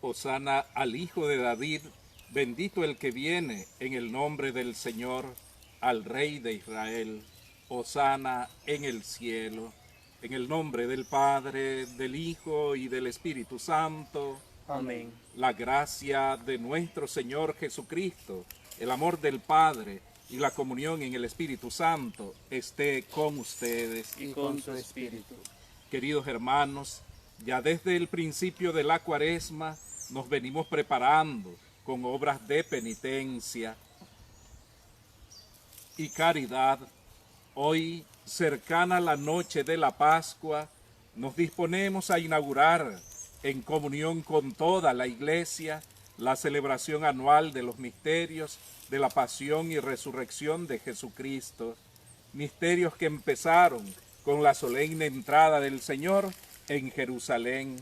Hosana al Hijo de David, bendito el que viene en el nombre del Señor, al Rey de Israel. Hosana en el cielo, en el nombre del Padre, del Hijo y del Espíritu Santo. Amén. La gracia de nuestro Señor Jesucristo, el amor del Padre y la comunión en el Espíritu Santo esté con ustedes. Y con su espíritu. Queridos hermanos, ya desde el principio de la Cuaresma nos venimos preparando con obras de penitencia y caridad. Hoy, cercana la noche de la Pascua, nos disponemos a inaugurar en comunión con toda la Iglesia la celebración anual de los misterios de la pasión y resurrección de Jesucristo, misterios que empezaron con la solemne entrada del Señor en Jerusalén.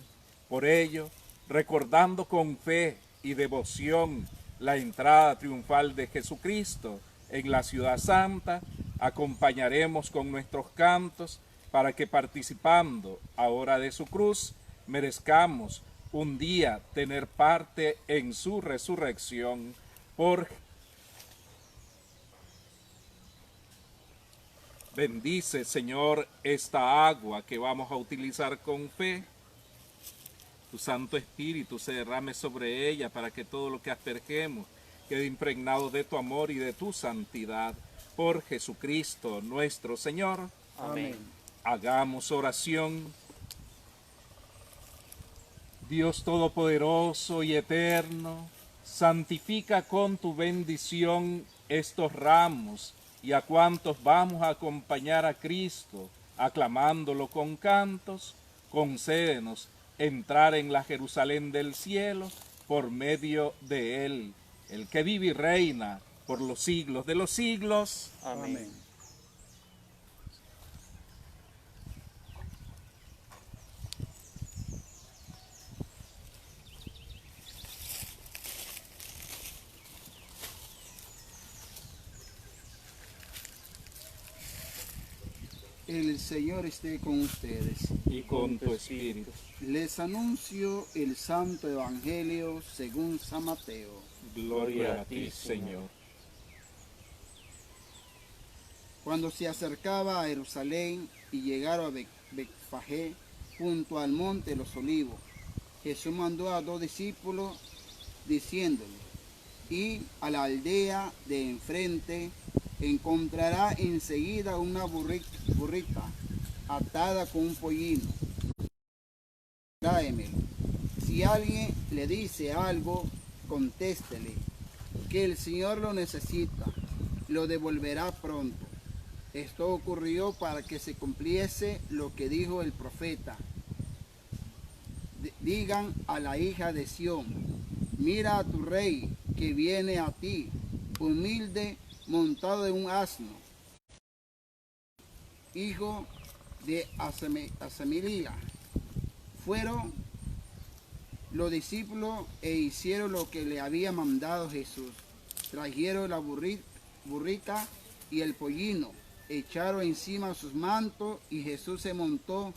Por ello, recordando con fe y devoción la entrada triunfal de Jesucristo en la ciudad santa, acompañaremos con nuestros cantos para que, participando ahora de su cruz, merezcamos un día tener parte en su resurrección. Bendice, Señor, esta agua que vamos a utilizar con fe. Tu Santo Espíritu se derrame sobre ella para que todo lo que aspergemos quede impregnado de tu amor y de tu santidad. Por Jesucristo nuestro Señor. Amén. Hagamos oración. Dios Todopoderoso y Eterno, santifica con tu bendición estos ramos y a cuantos vamos a acompañar a Cristo, aclamándolo con cantos, concédenos entrar en la Jerusalén del cielo por medio de Él, el que vive y reina por los siglos de los siglos. Amén. El Señor esté con ustedes. Y con tu espíritu. Les anuncio el Santo Evangelio según San Mateo. Gloria a ti, Señor. Cuando se acercaba a Jerusalén y llegaron a Betfagé, junto al monte de los Olivos, Jesús mandó a 2 discípulos diciéndole: y a la aldea de enfrente encontrará enseguida una burrita atada con un pollino. Tráemelo. Si alguien le dice algo, contéstele que el Señor lo necesita, lo devolverá pronto. Esto ocurrió para que se cumpliese lo que dijo el profeta. Digan a la hija de Sión: mira a tu rey que viene a ti, humilde, montado en un asno, hijo de Asamilila. Fueron los discípulos e hicieron lo que le había mandado Jesús. Trajeron la burrita y el pollino, echaron encima sus mantos y Jesús se montó.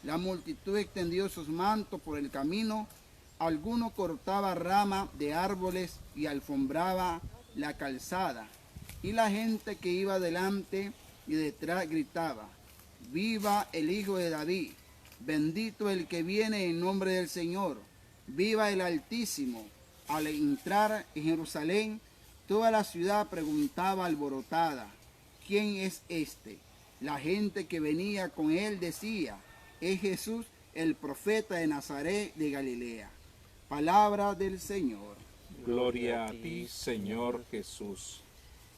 La multitud extendió sus mantos por el camino. Alguno cortaba ramas de árboles y alfombraba la calzada. Y la gente que iba delante y detrás gritaba: ¡viva el Hijo de David! Bendito el que viene en nombre del Señor. ¡Viva el Altísimo! Al entrar en Jerusalén, toda la ciudad preguntaba alborotada: ¿quién es este? La gente que venía con él decía: es Jesús, el profeta de Nazaret de Galilea. Palabra del Señor. Gloria a ti, Señor Jesús.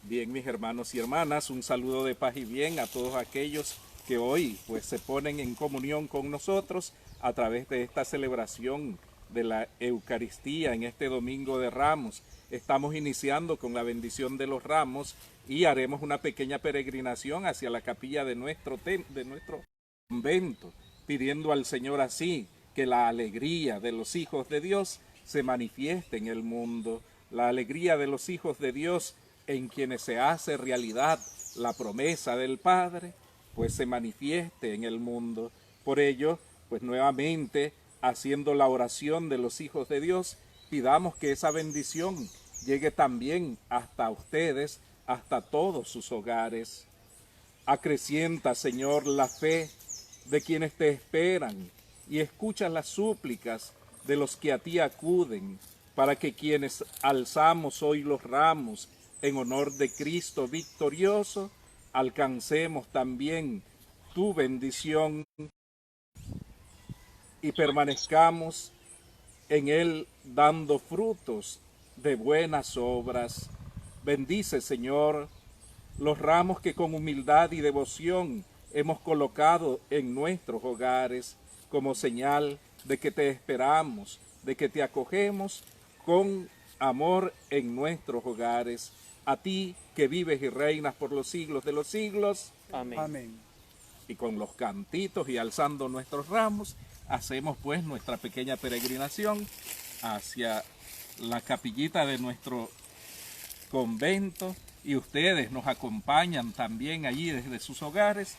Bien, mis hermanos y hermanas, un saludo de paz y bien a todos aquellos que hoy pues se ponen en comunión con nosotros a través de esta celebración de la Eucaristía en este Domingo de Ramos. Estamos iniciando con la bendición de los ramos y haremos una pequeña peregrinación hacia la capilla de nuestro convento, pidiendo al Señor así que la alegría de los hijos de Dios se manifieste en el mundo, la alegría de los hijos de Dios en quienes se hace realidad la promesa del Padre, pues se manifieste en el mundo. Por ello, pues nuevamente haciendo la oración de los hijos de Dios, pidamos que esa bendición llegue también hasta ustedes, hasta todos sus hogares. Acrecienta, Señor, la fe de quienes te esperan y escucha las súplicas de los que a ti acuden, para que quienes alzamos hoy los ramos en honor de Cristo victorioso, alcancemos también tu bendición y permanezcamos en él dando frutos de buenas obras. Bendice, Señor, los ramos que con humildad y devoción hemos colocado en nuestros hogares como señal de que te esperamos, de que te acogemos con amor en nuestros hogares. A ti que vives y reinas por los siglos de los siglos. Amén. Amén. Y con los cantitos y alzando nuestros ramos, hacemos pues nuestra pequeña peregrinación hacia la capillita de nuestro convento, y ustedes nos acompañan también allí desde sus hogares.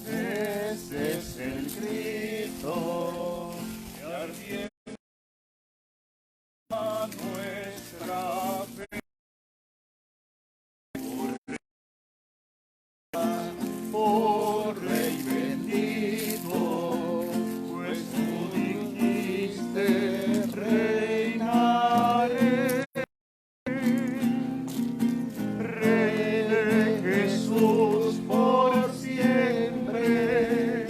Ese es el grito que ardiente a nuestra fe. Oh Rey bendito, pues tú dijiste reinaré. Rey de Jesús por siempre,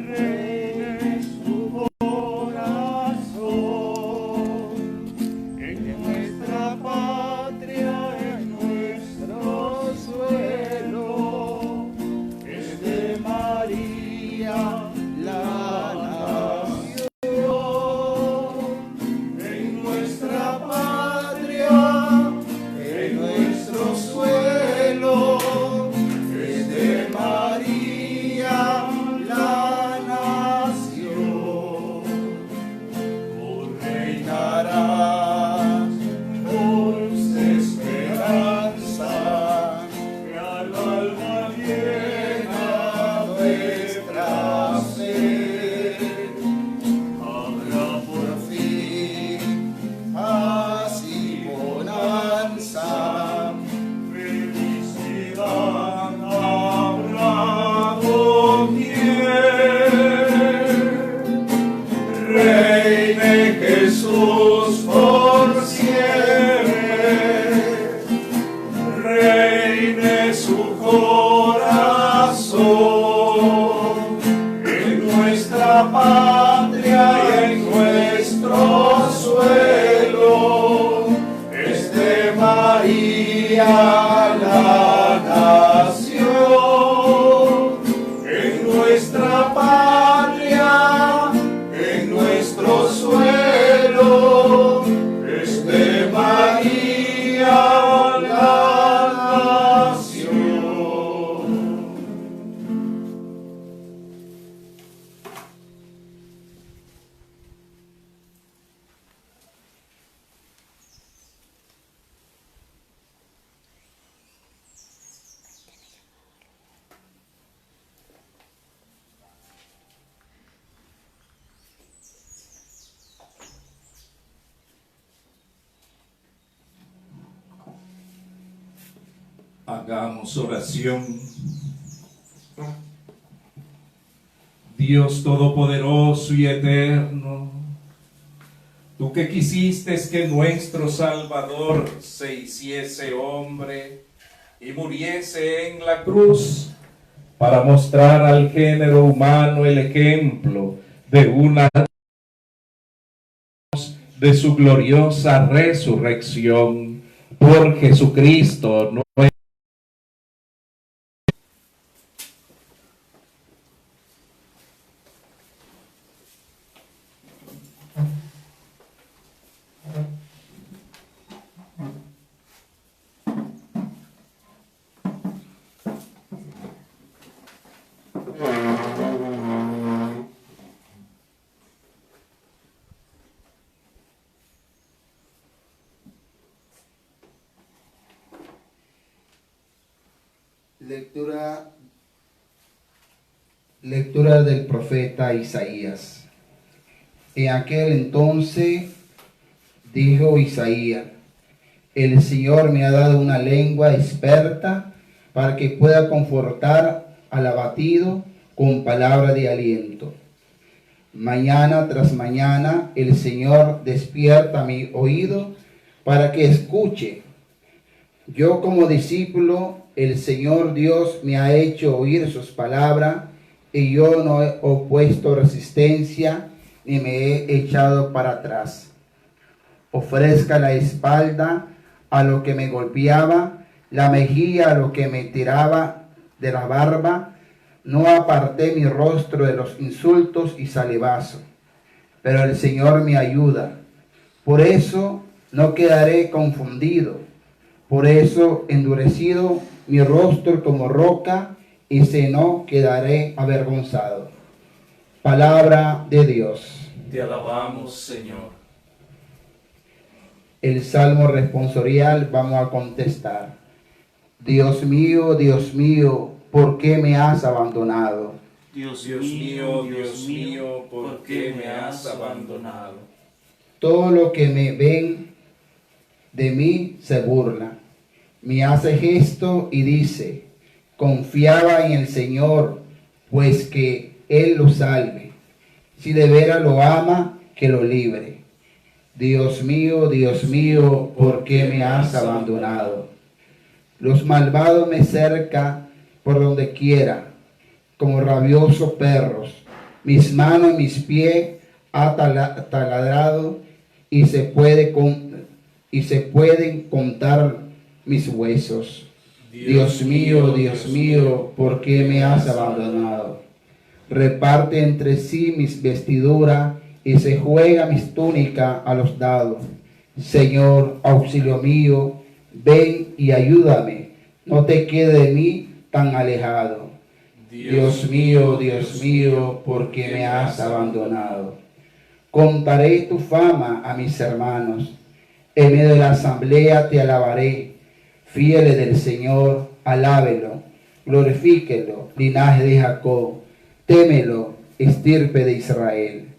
Rey de su corazón, en nuestra patria, en nuestro suelo, es de María la nación, en nuestra patria, en nuestro suelo, es de María la nación. Tú reinarás, dulce esperanza, que al alma llena nuestra sed. Habrá por fin paz y bonanza, felicidad habrá doquier. Reine Jesús por siempre, reine su corazón, en nuestra patria y en nuestro suelo, es de María la nación, en nuestra patria, en nuestro suelo, es de María la nación. Hagamos oración. Dios todopoderoso y eterno, tú que quisiste que nuestro Salvador se hiciese hombre y muriese en la cruz para mostrar al género humano el ejemplo de su gloriosa resurrección por Jesucristo, Lectura del profeta Isaías. En aquel entonces dijo Isaías: el Señor me ha dado una lengua experta para que pueda confortar al abatido con palabra de aliento. Mañana tras mañana el Señor despierta mi oído para que escuche. Yo como discípulo, el Señor Dios me ha hecho oír sus palabras y yo no he opuesto resistencia ni me he echado para atrás. Ofrezca la espalda a lo que me golpeaba, la mejilla a lo que me tiraba de la barba. No aparté mi rostro de los insultos y salivazo, pero el Señor me ayuda. Por eso no quedaré confundido. Por eso endurecido mi rostro como roca, y si no quedaré avergonzado. Palabra de Dios. Te alabamos, Señor. El salmo responsorial vamos a contestar. Dios mío, ¿por qué me has abandonado? Dios mío, ¿por qué me has abandonado? Todo lo que me ven de mí se burla. Me hace gesto y dice: confiaba en el Señor, pues que Él lo salve. Si de veras lo ama, que lo libre. Dios mío, ¿por qué me has abandonado? Los malvados me cercan por donde quiera, como rabiosos perros. Mis manos y mis pies ha taladrado y se pueden contar mis huesos. Dios mío, ¿por qué me has abandonado? Reparte entre sí mis vestiduras y se juega mis túnicas a los dados. Señor, auxilio mío, ven y ayúdame. No te quede de mí tan alejado. Dios mío, ¿por qué me has abandonado? Contaré tu fama a mis hermanos. En medio de la asamblea te alabaré. Fieles del Señor, alábelo, glorifíquelo, linaje de Jacob, témelo, estirpe de Israel.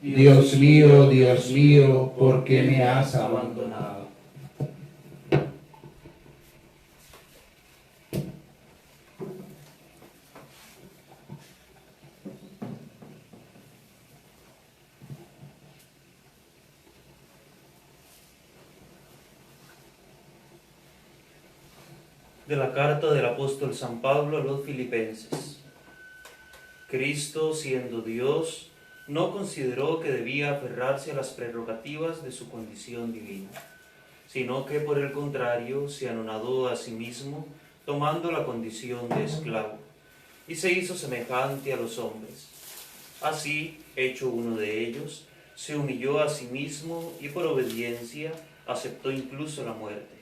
Dios mío, ¿por qué me has abandonado? De la carta del apóstol San Pablo a los Filipenses. Cristo, siendo Dios, no consideró que debía aferrarse a las prerrogativas de su condición divina, sino que por el contrario se anonadó a sí mismo, tomando la condición de esclavo, y se hizo semejante a los hombres. Así, hecho uno de ellos, se humilló a sí mismo y por obediencia aceptó incluso la muerte,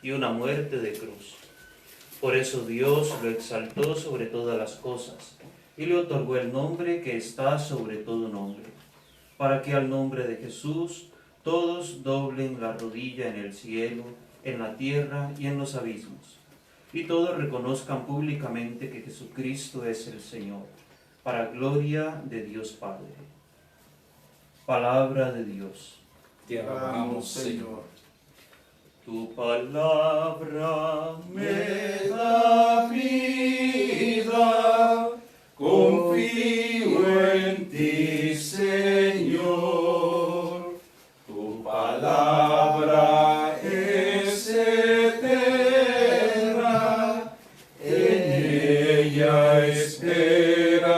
y una muerte de cruz. Por eso Dios lo exaltó sobre todas las cosas y le otorgó el nombre que está sobre todo nombre, para que al nombre de Jesús todos doblen la rodilla en el cielo, en la tierra y en los abismos, y todos reconozcan públicamente que Jesucristo es el Señor, para gloria de Dios Padre. Palabra de Dios. Te alabamos, Señor. Tu palabra Me da vida, confío en ti, Señor. Tu palabra es eterna, en ella esperaré.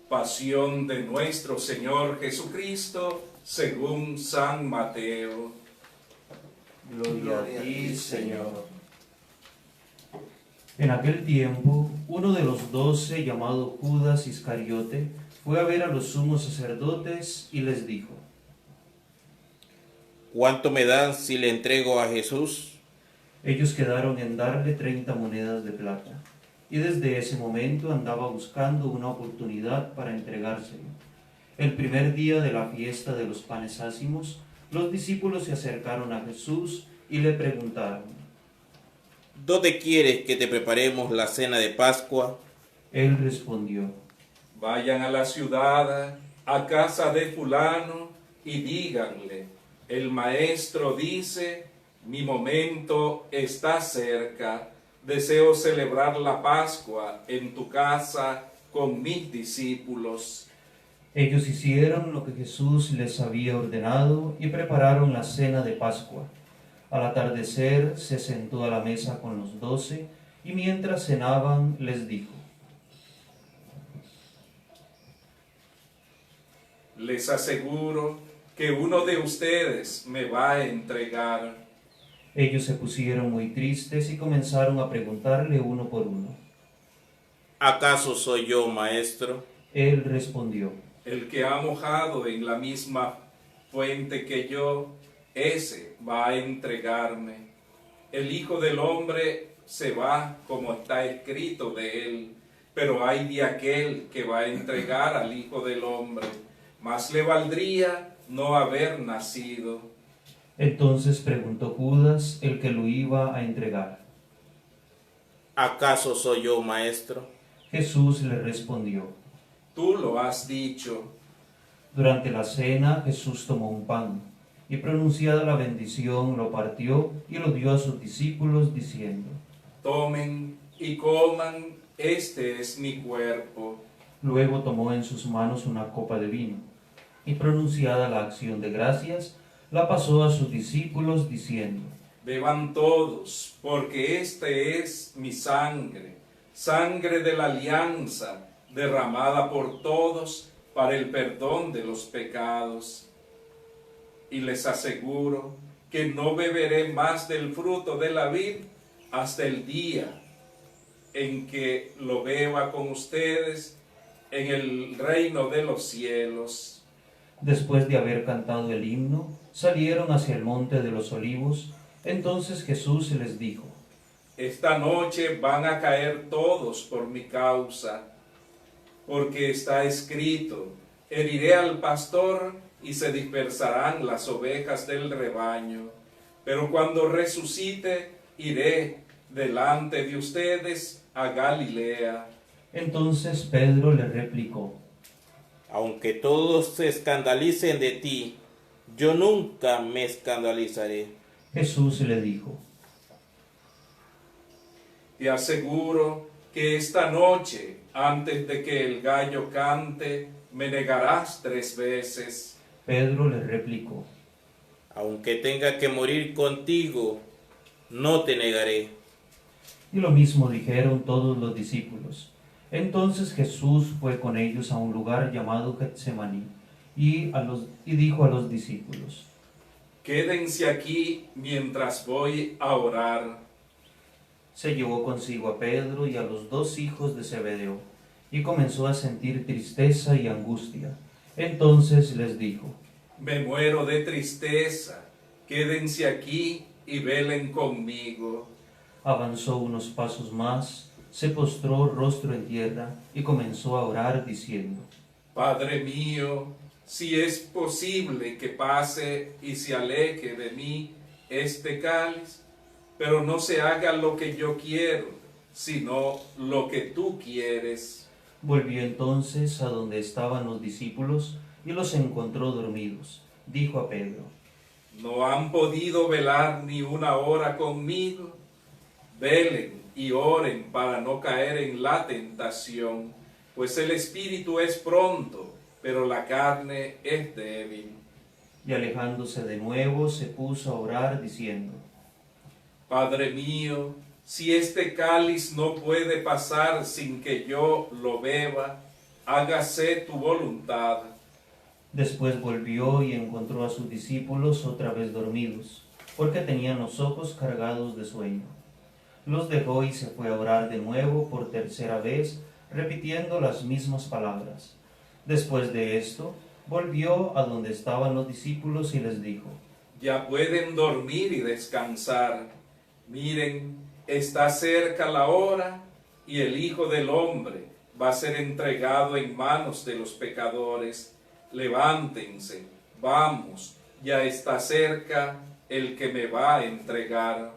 Pasión de nuestro Señor Jesucristo según San Mateo. Gloria a ti, Señor. En aquel tiempo, uno de los 12, llamado Judas Iscariote, fue a ver a los sumos sacerdotes y les dijo: ¿Cuánto me dan si le entrego a Jesús? Ellos quedaron en darle 30 monedas de plata, y desde ese momento andaba buscando una oportunidad para entregárselo. El primer día de la fiesta de los panes ácimos, los discípulos se acercaron a Jesús y le preguntaron. ¿Dónde quieres que te preparemos la cena de Pascua? Él respondió. Vayan a la ciudad, a casa de fulano, y díganle, el maestro dice, mi momento está cerca, deseo celebrar la Pascua en tu casa con mis discípulos. Ellos hicieron lo que Jesús les había ordenado y prepararon la cena de Pascua. Al atardecer se sentó a la mesa con los 12 y mientras cenaban les dijo. Les aseguro que uno de ustedes me va a entregar. Ellos se pusieron muy tristes y comenzaron a preguntarle uno por uno. ¿Acaso soy yo, maestro? Él respondió. El que ha mojado en la misma fuente que yo, ese va a entregarme. El Hijo del Hombre se va como está escrito de él, pero ay de aquel que va a entregar al Hijo del Hombre. Más le valdría no haber nacido. Entonces preguntó Judas, el que lo iba a entregar. ¿Acaso soy yo, maestro? Jesús le respondió. Tú lo has dicho. Durante la cena Jesús tomó un pan y pronunciada la bendición lo partió y lo dio a sus discípulos diciendo. Tomen y coman, este es mi cuerpo. Luego tomó en sus manos una copa de vino y pronunciada la acción de gracias la pasó a sus discípulos diciendo. Beban todos, porque este es mi sangre, sangre de la alianza, derramada por todos para el perdón de los pecados. Y les aseguro que no beberé más del fruto de la vid hasta el día en que lo beba con ustedes en el reino de los cielos. Después de haber cantado el himno, salieron hacia el monte de los olivos. Entonces Jesús les dijo. Esta noche van a caer todos por mi causa, porque está escrito, heriré al pastor y se dispersarán las ovejas del rebaño. Pero cuando resucite, iré delante de ustedes a Galilea. Entonces Pedro le replicó. Aunque todos se escandalicen de ti, yo nunca me escandalizaré. Jesús le dijo. Te aseguro que esta noche, antes de que el gallo cante, me negarás 3 veces. Pedro le replicó. Aunque tenga que morir contigo, no te negaré. Y lo mismo dijeron todos los discípulos. Entonces Jesús fue con ellos a un lugar llamado Getsemaní y dijo a los discípulos. Quédense aquí mientras voy a orar. Se llevó consigo a Pedro y a los 2 hijos de Zebedeo y comenzó a sentir tristeza y angustia. Entonces les dijo. Me muero de tristeza, quédense aquí y velen conmigo. Avanzó unos pasos más, se postró rostro en tierra y comenzó a orar diciendo. Padre mío, si es posible que pase y se aleje de mí este cáliz, pero no se haga lo que yo quiero, sino lo que tú quieres. Volvió entonces a donde estaban los discípulos y los encontró dormidos. Dijo a Pedro. ¿No han podido velar ni una hora conmigo? Velen y oren para no caer en la tentación, pues el espíritu es pronto, pero la carne es débil. Y alejándose de nuevo se puso a orar diciendo. Padre mío, si este cáliz no puede pasar sin que yo lo beba, hágase tu voluntad. Después volvió y encontró a sus discípulos otra vez dormidos, porque tenían los ojos cargados de sueño. Los dejó y se fue a orar de nuevo por 3ª vez, repitiendo las mismas palabras. Después de esto, volvió a donde estaban los discípulos y les dijo. Ya pueden dormir y descansar. Miren, está cerca la hora y el Hijo del Hombre va a ser entregado en manos de los pecadores. levántense, vamos, ya está cerca el que me va a entregar.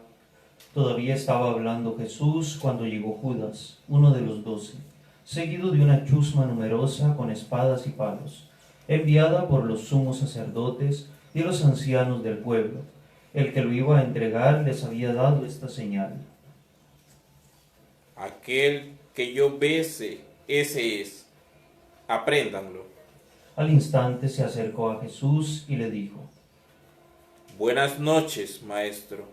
Todavía estaba hablando Jesús cuando llegó Judas, uno de los 12, seguido de una chusma numerosa con espadas y palos, enviada por los sumos sacerdotes y los ancianos del pueblo. El que lo iba a entregar les había dado esta señal: Aquel que yo bese, ese es. Apréndanlo. Al instante se acercó a Jesús y le dijo: Buenas noches, maestro.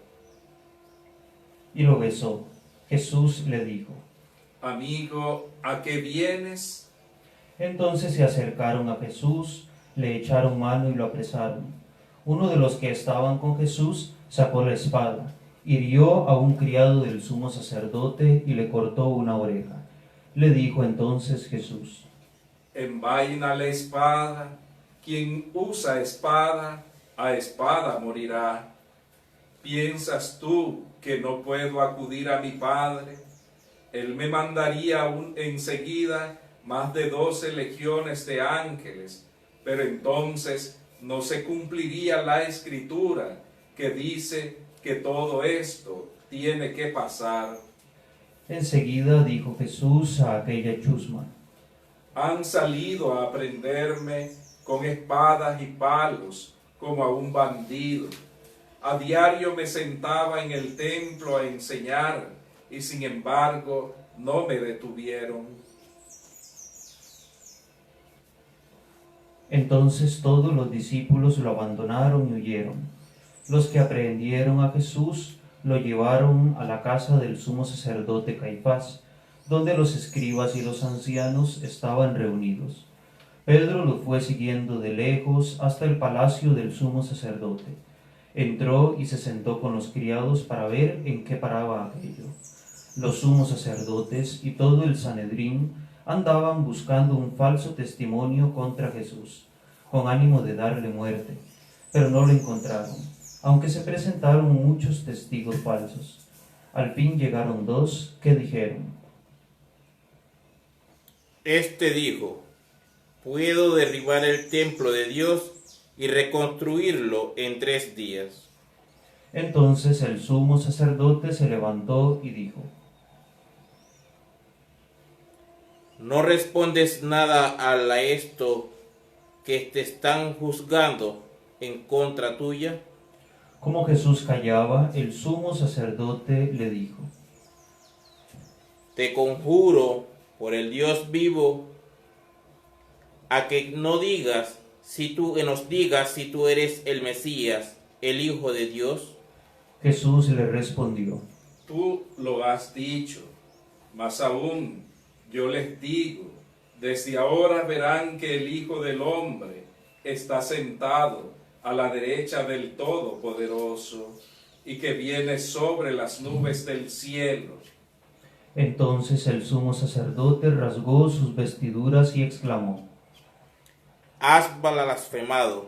Y lo besó. Jesús le dijo: Amigo, ¿a qué vienes? Entonces se acercaron a Jesús, le echaron mano y lo apresaron. Uno de los que estaban con Jesús sacó la espada, hirió a un criado del sumo sacerdote y le cortó una oreja. Le dijo entonces Jesús: Envaina la espada. Quien usa espada, a espada morirá. ¿Piensas tú que no puedo acudir a mi Padre? Él me mandaría enseguida más de 12 legiones de ángeles, pero entonces no se cumpliría la escritura que dice que todo esto tiene que pasar. Enseguida dijo Jesús a aquella chusma: Han salido a prenderme con espadas y palos como a un bandido. A diario me sentaba en el templo a enseñar y sin embargo no me detuvieron. Entonces todos los discípulos lo abandonaron y huyeron. Los que aprehendieron a Jesús lo llevaron a la casa del sumo sacerdote Caifás, donde los escribas y los ancianos estaban reunidos. Pedro lo fue siguiendo de lejos hasta el palacio del sumo sacerdote. Entró y se sentó con los criados para ver en qué paraba aquello. Los sumos sacerdotes y todo el Sanedrín andaban buscando un falso testimonio contra Jesús, con ánimo de darle muerte, pero no lo encontraron, aunque se presentaron muchos testigos falsos. Al fin llegaron 2 que dijeron: Este dijo: puedo derribar el templo de Dios y reconstruirlo en 3 días. Entonces el sumo sacerdote se levantó y dijo: ¿No respondes nada a esto que te están juzgando en contra tuya? Como Jesús callaba, el sumo sacerdote le dijo: Te conjuro por el Dios vivo a que nos digas si tú eres el Mesías, el Hijo de Dios. Jesús le respondió: Tú lo has dicho, mas aún yo les digo, desde ahora verán que el Hijo del Hombre está sentado a la derecha del Todopoderoso y que viene sobre las nubes del cielo. Entonces el sumo sacerdote rasgó sus vestiduras y exclamó: Has blasfemado.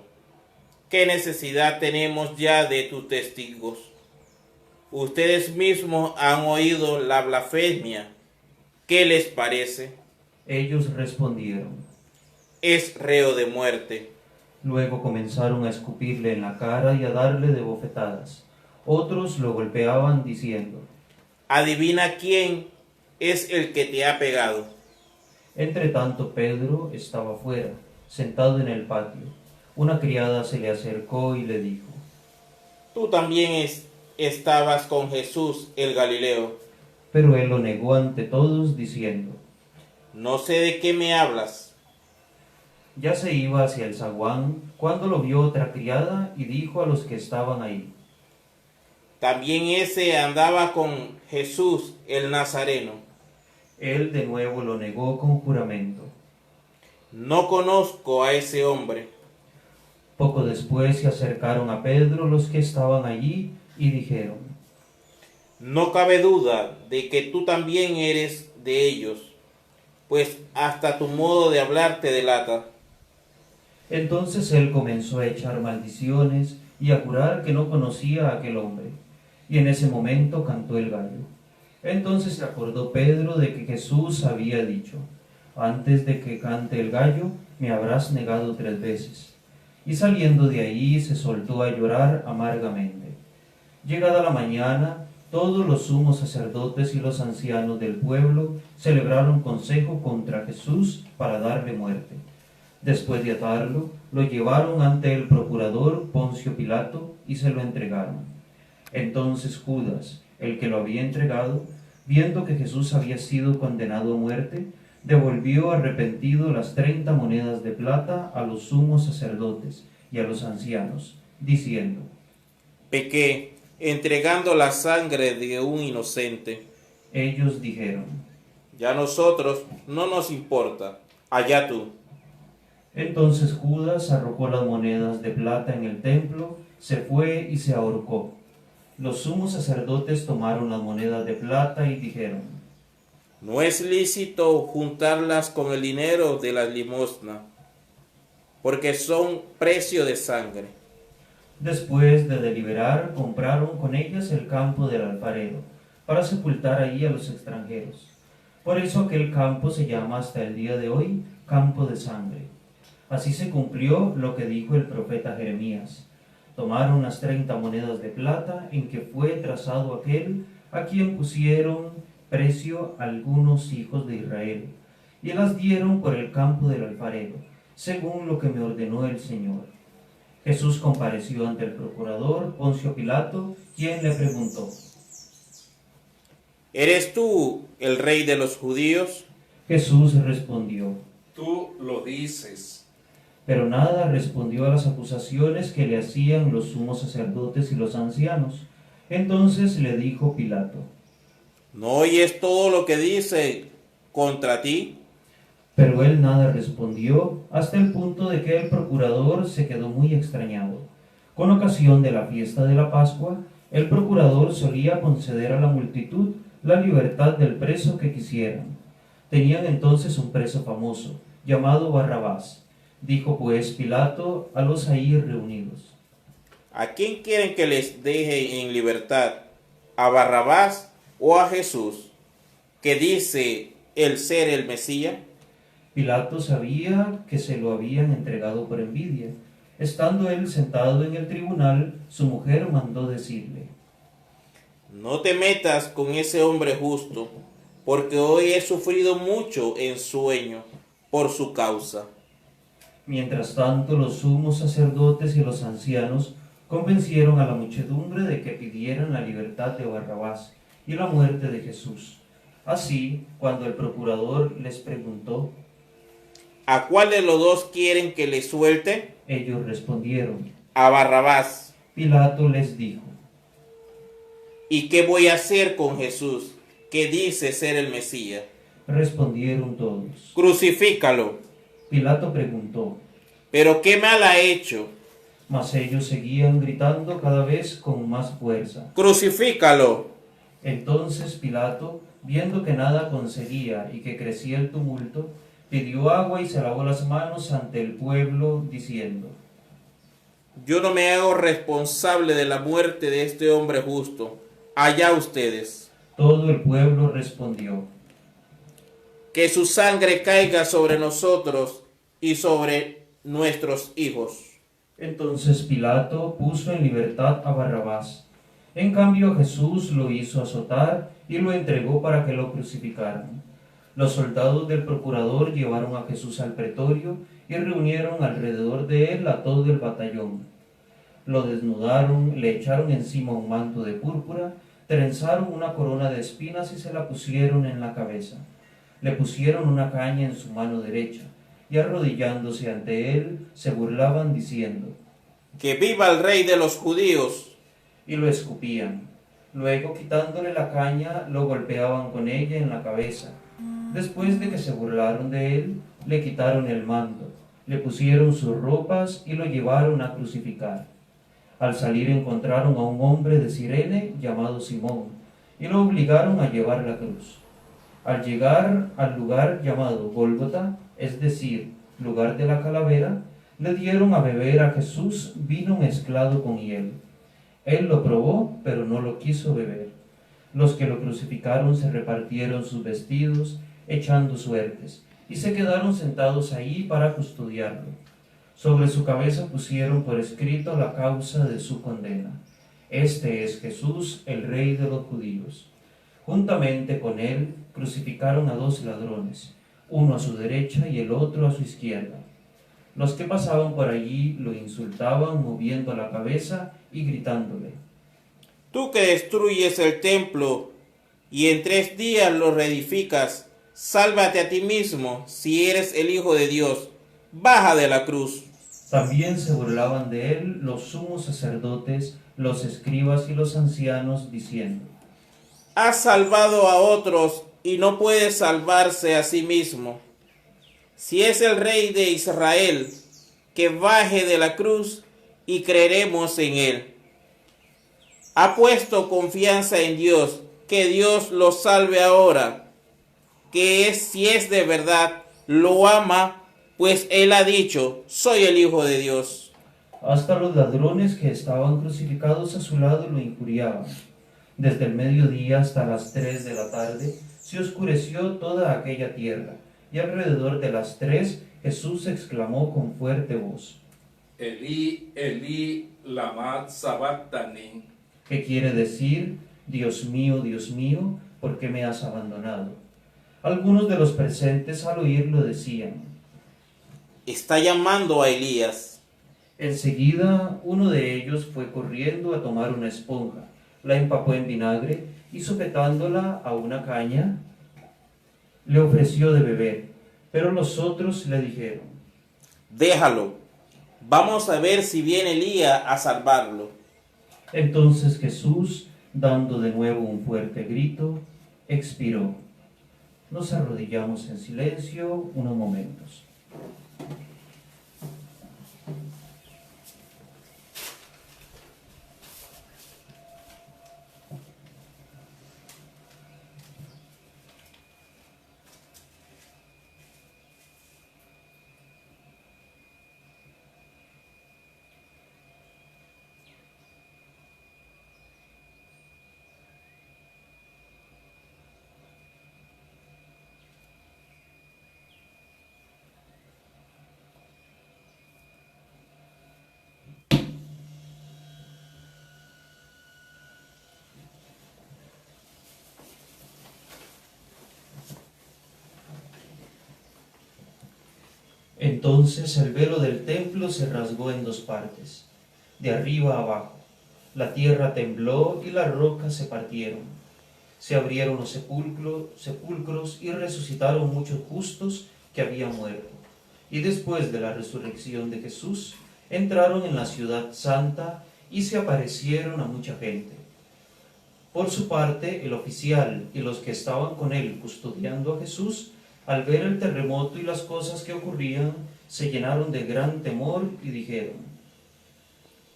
¿Qué necesidad tenemos ya de tus testigos? Ustedes mismos han oído la blasfemia. ¿Qué les parece? Ellos respondieron: Es reo de muerte. Luego comenzaron a escupirle en la cara y a darle de bofetadas. Otros lo golpeaban diciendo: Adivina quién es el que te ha pegado. Entretanto Pedro estaba fuera, sentado en el patio. Una criada se le acercó y le dijo: Tú también estabas con Jesús el Galileo. Pero él lo negó ante todos, diciendo: No sé de qué me hablas. Ya se iba hacia el zaguán cuando lo vio otra criada y dijo a los que estaban ahí: También ese andaba con Jesús el Nazareno. Él de nuevo lo negó con juramento. No conozco a ese hombre. Poco después se acercaron a Pedro los que estaban allí y dijeron: No cabe duda de que tú también eres de ellos, pues hasta tu modo de hablar te delata. Entonces él comenzó a echar maldiciones y a jurar que no conocía a aquel hombre. Y en ese momento cantó el gallo. Entonces se acordó Pedro de que Jesús había dicho: antes de que cante el gallo, me habrás negado 3 veces. Y saliendo de ahí se soltó a llorar amargamente. Llegada la mañana, todos los sumos sacerdotes y los ancianos del pueblo celebraron consejo contra Jesús para darle muerte. Después de atarlo, lo llevaron ante el procurador Poncio Pilato y se lo entregaron. Entonces Judas, el que lo había entregado, viendo que Jesús había sido condenado a muerte, devolvió arrepentido las 30 monedas de plata a los sumos sacerdotes y a los ancianos, diciendo: Pequé, entregando la sangre de un inocente. Ellos dijeron: Ya a nosotros no nos importa, allá tú. Entonces Judas arrojó las monedas de plata en el templo, se fue y se ahorcó. Los sumos sacerdotes tomaron las monedas de plata y dijeron: No es lícito juntarlas con el dinero de la limosna, porque son precio de sangre. Después de deliberar, compraron con ellas el campo del alfarero, para sepultar allí a los extranjeros. Por eso aquel campo se llama hasta el día de hoy Campo de Sangre. Así se cumplió lo que dijo el profeta Jeremías. Tomaron las 30 monedas de plata en que fue trazado aquel a quien pusieron precio algunos hijos de Israel, y las dieron por el campo del alfarero, según lo que me ordenó el Señor. Jesús compareció ante el procurador Poncio Pilato, quien le preguntó: ¿Eres tú el rey de los judíos? Jesús respondió: Tú lo dices. Pero nada respondió a las acusaciones que le hacían los sumos sacerdotes y los ancianos. Entonces le dijo Pilato: ¿No oyes todo lo que dice contra ti? Pero él nada respondió, hasta el punto de que el procurador se quedó muy extrañado. Con ocasión de la fiesta de la Pascua, el procurador solía conceder a la multitud la libertad del preso que quisieran. Tenían entonces un preso famoso, llamado Barrabás. Dijo pues Pilato a los ahí reunidos: ¿A quién quieren que les deje en libertad? ¿A Barrabás o a Jesús, que dice el ser el Mesías? Pilato sabía que se lo habían entregado por envidia. Estando él sentado en el tribunal, su mujer mandó decirle: No te metas con ese hombre justo, porque hoy he sufrido mucho en sueño por su causa. Mientras tanto, los sumos sacerdotes y los ancianos convencieron a la muchedumbre de que pidieran la libertad de Barrabás y la muerte de Jesús. Así, cuando el procurador les preguntó, ¿A cuál de los dos quieren que le suelte? ellos respondieron. A Barrabás. Pilato les dijo: ¿Y qué voy a hacer con Jesús, que dice ser el Mesías? Respondieron todos. Crucifícalo. Pilato preguntó, ¿Pero qué mal ha hecho? mas ellos seguían gritando cada vez con más fuerza. Crucifícalo. Entonces Pilato, viendo que nada conseguía y que crecía el tumulto, pidió agua y se lavó las manos ante el pueblo, diciendo: Yo no me hago responsable de la muerte de este hombre justo. Allá ustedes. Todo el pueblo respondió: Que su sangre caiga sobre nosotros y sobre nuestros hijos. Entonces Pilato puso en libertad a Barrabás. En cambio Jesús lo hizo azotar y lo entregó para que lo crucificaran. Los soldados del procurador llevaron a Jesús al pretorio y reunieron alrededor de él a todo el batallón. Lo desnudaron, le echaron encima un manto de púrpura, trenzaron una corona de espinas y se la pusieron en la cabeza. Le pusieron una caña en su mano derecha, y arrodillándose ante él, se burlaban diciendo: ¡Que viva el rey de los judíos! Y lo escupían. Luego, quitándole la caña, lo golpeaban con ella en la cabeza. Después de que se burlaron de él, le quitaron el manto, le pusieron sus ropas y lo llevaron a crucificar. Al salir encontraron a un hombre de Cirene llamado Simón, y lo obligaron a llevar la cruz. Al llegar al lugar llamado Gólgota, es decir, lugar de la calavera, le dieron a beber a Jesús vino mezclado con hiel. Él lo probó, pero no lo quiso beber. Los que lo crucificaron se repartieron sus vestidos, echando suertes, y se quedaron sentados allí para custodiarlo. Sobre su cabeza pusieron por escrito la causa de su condena. Este es Jesús, el Rey de los judíos. Juntamente con él crucificaron a 2 ladrones, uno a su derecha y el otro a su izquierda. Los que pasaban por allí lo insultaban moviendo la cabeza y gritándole: Tú que destruyes el templo y en 3 días lo reedificas, sálvate a ti mismo si eres el Hijo de Dios. Baja de la cruz. También se burlaban de él los sumos sacerdotes, los escribas y los ancianos, diciendo: Has salvado a otros y no puede salvarse a sí mismo. Si es el Rey de Israel, que baje de la cruz y creeremos en él. Ha puesto confianza en Dios, que Dios lo salve ahora, si es de verdad, lo ama, pues él ha dicho: soy el Hijo de Dios. Hasta los ladrones que estaban crucificados a su lado lo injuriaban. Desde el mediodía hasta las 3 de la tarde se oscureció toda aquella tierra, y alrededor de las 3 Jesús exclamó con fuerte voz: Elí, Elí, lama sabactani. ¿Qué quiere decir: Dios mío, ¿por qué me has abandonado? Algunos de los presentes al oírlo decían: Está llamando a Elías. Enseguida uno de ellos fue corriendo a tomar una esponja, la empapó en vinagre y sujetándola a una caña, le ofreció de beber. Pero los otros le dijeron: Déjalo, vamos a ver si viene Elías a salvarlo. Entonces Jesús, dando de nuevo un fuerte grito, expiró. Nos arrodillamos en silencio unos momentos. Entonces el velo del templo se rasgó en 2 partes, de arriba a abajo. La tierra tembló y las rocas se partieron. Se abrieron los sepulcros y resucitaron muchos justos que habían muerto. Y después de la resurrección de Jesús, entraron en la ciudad santa y se aparecieron a mucha gente. Por su parte, el oficial y los que estaban con él custodiando a Jesús, al ver el terremoto y las cosas que ocurrían, se llenaron de gran temor y dijeron: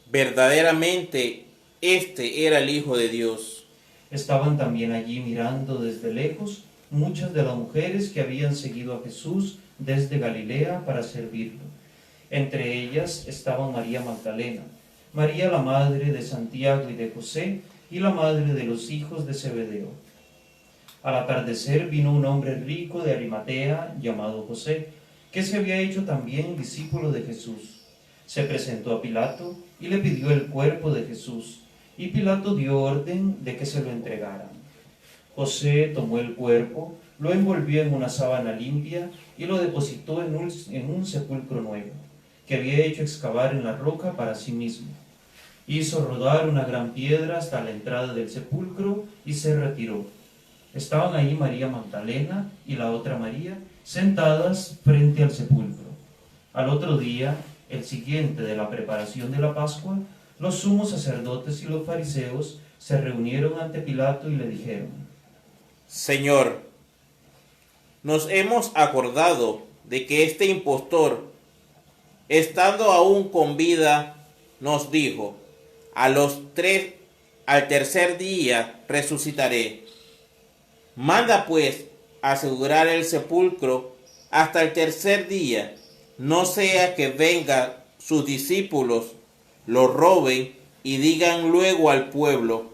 Verdaderamente, este era el Hijo de Dios. Estaban también allí mirando desde lejos muchas de las mujeres que habían seguido a Jesús desde Galilea para servirlo. Entre ellas estaban María Magdalena, María la madre de Santiago y de José, y la madre de los hijos de Zebedeo. Al atardecer vino un hombre rico de Arimatea llamado José, que se había hecho también discípulo de Jesús. Se presentó a Pilato y le pidió el cuerpo de Jesús, y Pilato dio orden de que se lo entregaran. José tomó el cuerpo, lo envolvió en una sábana limpia y lo depositó en un sepulcro nuevo, que había hecho excavar en la roca para sí mismo. Hizo rodar una gran piedra hasta la entrada del sepulcro y se retiró. Estaban ahí María Magdalena y la otra María, sentadas frente al sepulcro. Al otro día, el siguiente de la preparación de la Pascua, los sumos sacerdotes y los fariseos se reunieron ante Pilato y le dijeron: Señor, nos hemos acordado de que este impostor, estando aún con vida, nos dijo: al tercer día resucitaré. Manda pues asegurar el sepulcro hasta el tercer día, no sea que vengan sus discípulos, lo roben y digan luego al pueblo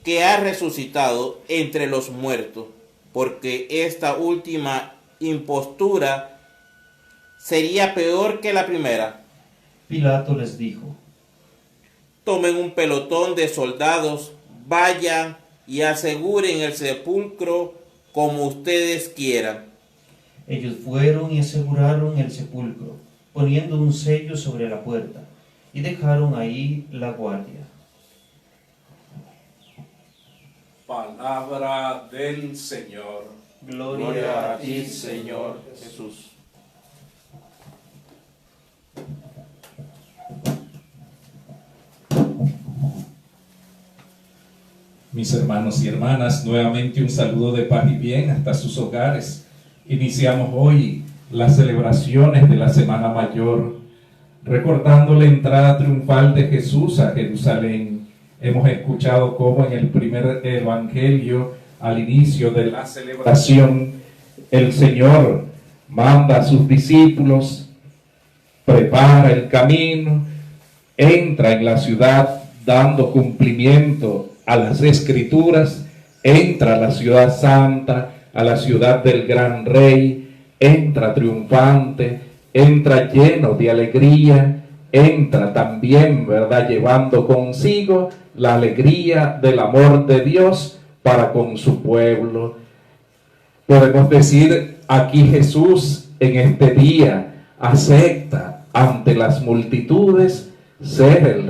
que ha resucitado entre los muertos, porque esta última impostura sería peor que la primera. Pilato les dijo: Tomen un pelotón de soldados, vayan y aseguren el sepulcro como ustedes quieran. Ellos fueron y aseguraron el sepulcro, poniendo un sello sobre la puerta, y dejaron ahí la guardia. Palabra del Señor. Gloria a ti, Señor Jesús. Mis hermanos y hermanas, nuevamente un saludo de paz y bien hasta sus hogares. Iniciamos hoy las celebraciones de la Semana Mayor, recordando la entrada triunfal de Jesús a Jerusalén. Hemos escuchado cómo en el primer evangelio, al inicio de la celebración, el Señor manda a sus discípulos, prepara el camino, entra en la ciudad dando cumplimiento a las Escrituras, entra a la ciudad santa, a la ciudad del gran Rey, entra triunfante, entra lleno de alegría, entra también, ¿verdad?, llevando consigo la alegría del amor de Dios para con su pueblo. Podemos decir, aquí Jesús en este día acepta ante las multitudes ser el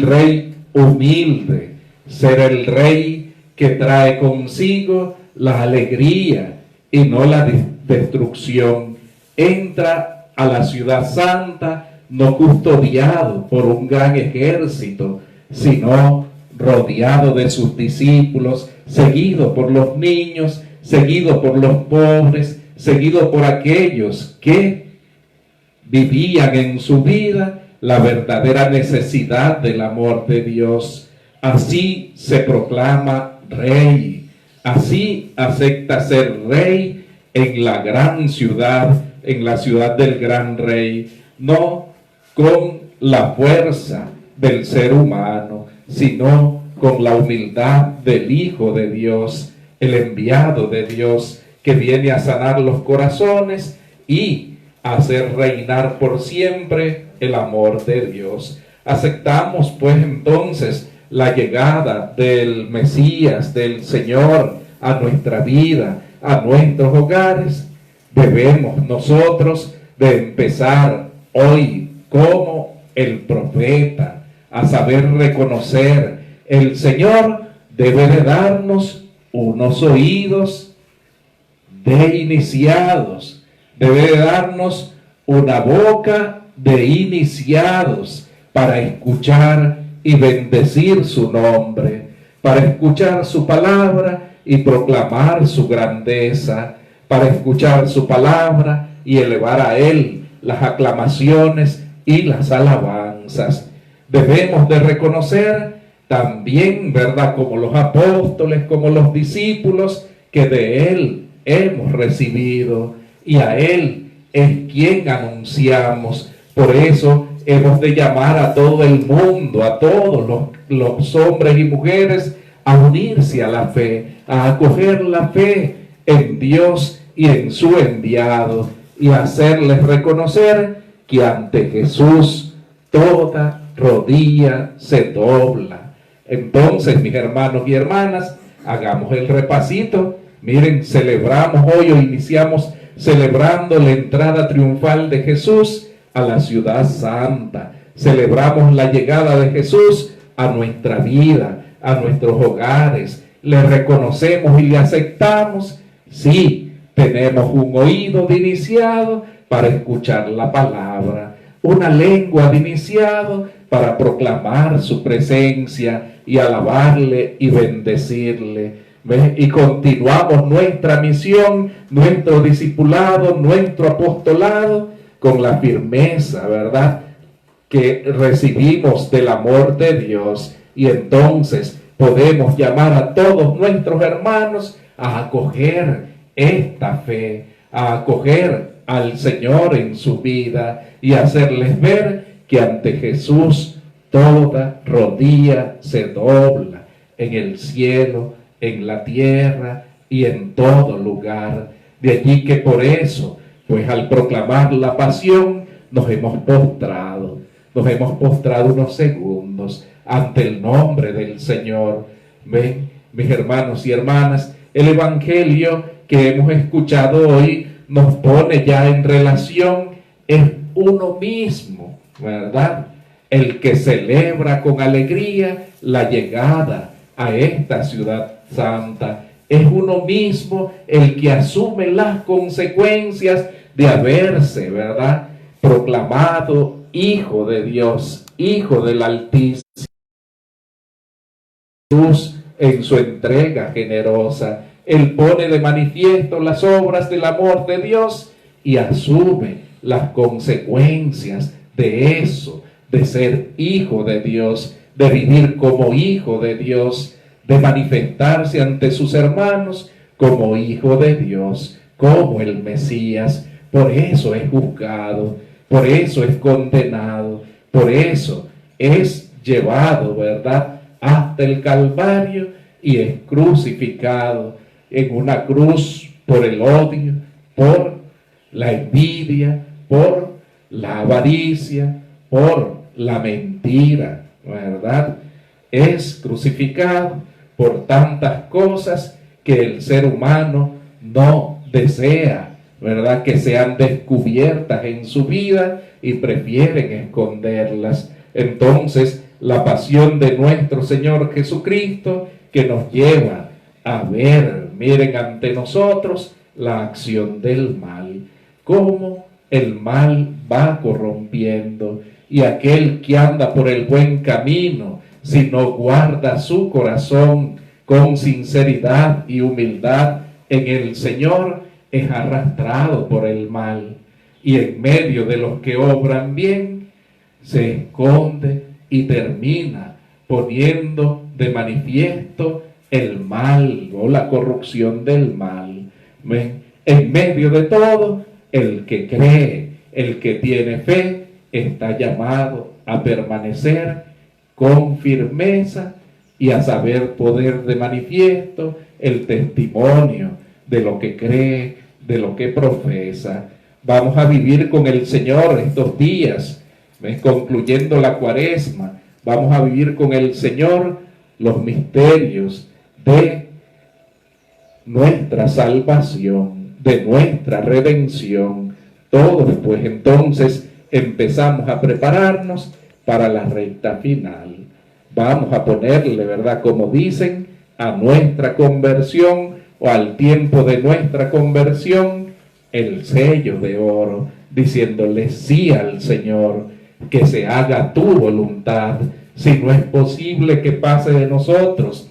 Rey humilde, ser el Rey que trae consigo la alegría y no la destrucción. Entra a la ciudad santa no custodiado por un gran ejército, sino rodeado de sus discípulos, seguido por los niños, seguido por los pobres, seguido por aquellos que vivían en su vida la verdadera necesidad del amor de Dios. Así se proclama Rey, así acepta ser Rey en la gran ciudad, en la ciudad del gran Rey, no con la fuerza del ser humano, sino con la humildad del Hijo de Dios, el enviado de Dios, que viene a sanar los corazones y a hacer reinar por siempre el amor de Dios. Aceptamos pues entonces la llegada del Mesías, del Señor, a nuestra vida, a nuestros hogares. Debemos nosotros de empezar hoy como el profeta, a saber reconocer. El Señor debe de darnos unos oídos de iniciados, debe de darnos una boca de iniciados para escuchar y bendecir su nombre, para escuchar su palabra y proclamar su grandeza, para escuchar su palabra y elevar a Él las aclamaciones y las alabanzas. Debemos de reconocer también, ¿verdad?, como los apóstoles, como los discípulos, que de Él hemos recibido y a Él es quien anunciamos. Por eso hemos de llamar a todo el mundo, a todos los hombres y mujeres, a unirse a la fe, a acoger la fe en Dios y en su enviado, y hacerles reconocer que ante Jesús toda rodilla se dobla. Entonces, mis hermanos y hermanas, hagamos el repasito. Miren, celebramos hoy o iniciamos celebrando la entrada triunfal de Jesús a la ciudad santa. Celebramos la llegada de Jesús a nuestra vida, a nuestros hogares. Le reconocemos y le aceptamos. Sí, tenemos un oído de iniciado para escuchar la palabra, una lengua de iniciado para proclamar su presencia y alabarle y bendecirle. ¿Ves? Y continuamos nuestra misión, nuestro discipulado, nuestro apostolado con la firmeza, ¿verdad?, que recibimos del amor de Dios. Y entonces podemos llamar a todos nuestros hermanos a acoger esta fe, a acoger al Señor en su vida y hacerles ver que ante Jesús toda rodilla se dobla en el cielo, en la tierra y en todo lugar. De allí que por eso, pues al proclamar la pasión, nos hemos postrado unos segundos ante el nombre del Señor. Ven, mis hermanos y hermanas, el Evangelio que hemos escuchado hoy nos pone ya en relación, es uno mismo, ¿verdad? El que celebra con alegría la llegada a esta ciudad santa. Es uno mismo el que asume las consecuencias de haberse, ¿verdad?, proclamado Hijo de Dios, Hijo del Altísimo. Jesús, en su entrega generosa, Él pone de manifiesto las obras del amor de Dios y asume las consecuencias de eso, de ser Hijo de Dios, de vivir como Hijo de Dios, de manifestarse ante sus hermanos como Hijo de Dios, como el Mesías. Por eso es juzgado, por eso es condenado, por eso es llevado, ¿verdad?, hasta el Calvario y es crucificado en una cruz por el odio, por la envidia, por la avaricia, por la mentira, ¿verdad? Es crucificado por tantas cosas que el ser humano no desea, ¿verdad?, que sean descubiertas en su vida y prefieren esconderlas. Entonces, la pasión de nuestro Señor Jesucristo, que nos lleva a ver, miren, ante nosotros la acción del mal, cómo el mal va corrompiendo, y aquel que anda por el buen camino, si no guarda su corazón con sinceridad y humildad en el Señor, es arrastrado por el mal, y en medio de los que obran bien, se esconde y termina poniendo de manifiesto el mal o la corrupción del mal. ¿Ven? En medio de todo, el que cree, el que tiene fe, está llamado a permanecer con firmeza y a saber poner de manifiesto el testimonio de lo que cree, de lo que profesa. Vamos a vivir con el Señor estos días, ¿ven?, concluyendo la Cuaresma. Vamos a vivir con el Señor los misterios de nuestra salvación, de nuestra redención. Todos, pues entonces empezamos a prepararnos para la recta final. Vamos a ponerle, ¿verdad?, como dicen, a nuestra conversión o al tiempo de nuestra conversión el sello de oro, diciéndole sí al Señor, que se haga tu voluntad. Si no es posible que pase de nosotros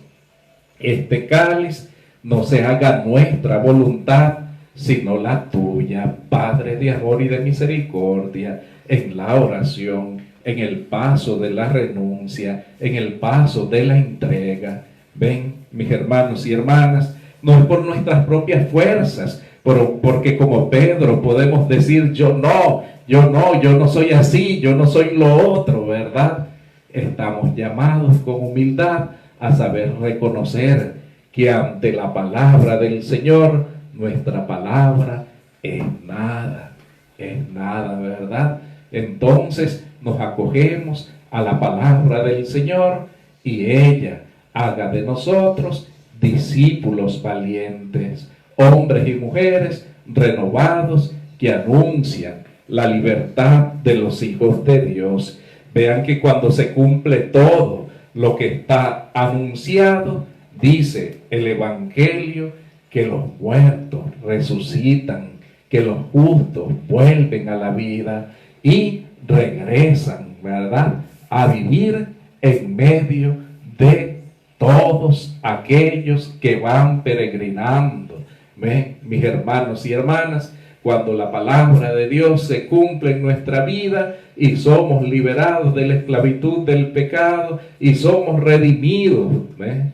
este cáliz, no se haga nuestra voluntad, sino la tuya, Padre de amor y de misericordia, en la oración, en el paso de la renuncia, en el paso de la entrega. Ven, mis hermanos y hermanas, no es por nuestras propias fuerzas, porque como Pedro podemos decir yo no soy así, yo no soy lo otro, ¿verdad? Estamos llamados con humildad a saber reconocer que ante la palabra del Señor, nuestra palabra es nada, ¿verdad? Entonces nos acogemos a la palabra del Señor y ella haga de nosotros discípulos valientes, hombres y mujeres renovados que anuncian la libertad de los hijos de Dios. Vean que cuando se cumple todo lo que está anunciado, dice el Evangelio que los muertos resucitan, que los justos vuelven a la vida y regresan, ¿verdad?, a vivir en medio de todos aquellos que van peregrinando. ¿Ven, mis hermanos y hermanas? Cuando la palabra de Dios se cumple en nuestra vida y somos liberados de la esclavitud del pecado y somos redimidos, ¿ven?,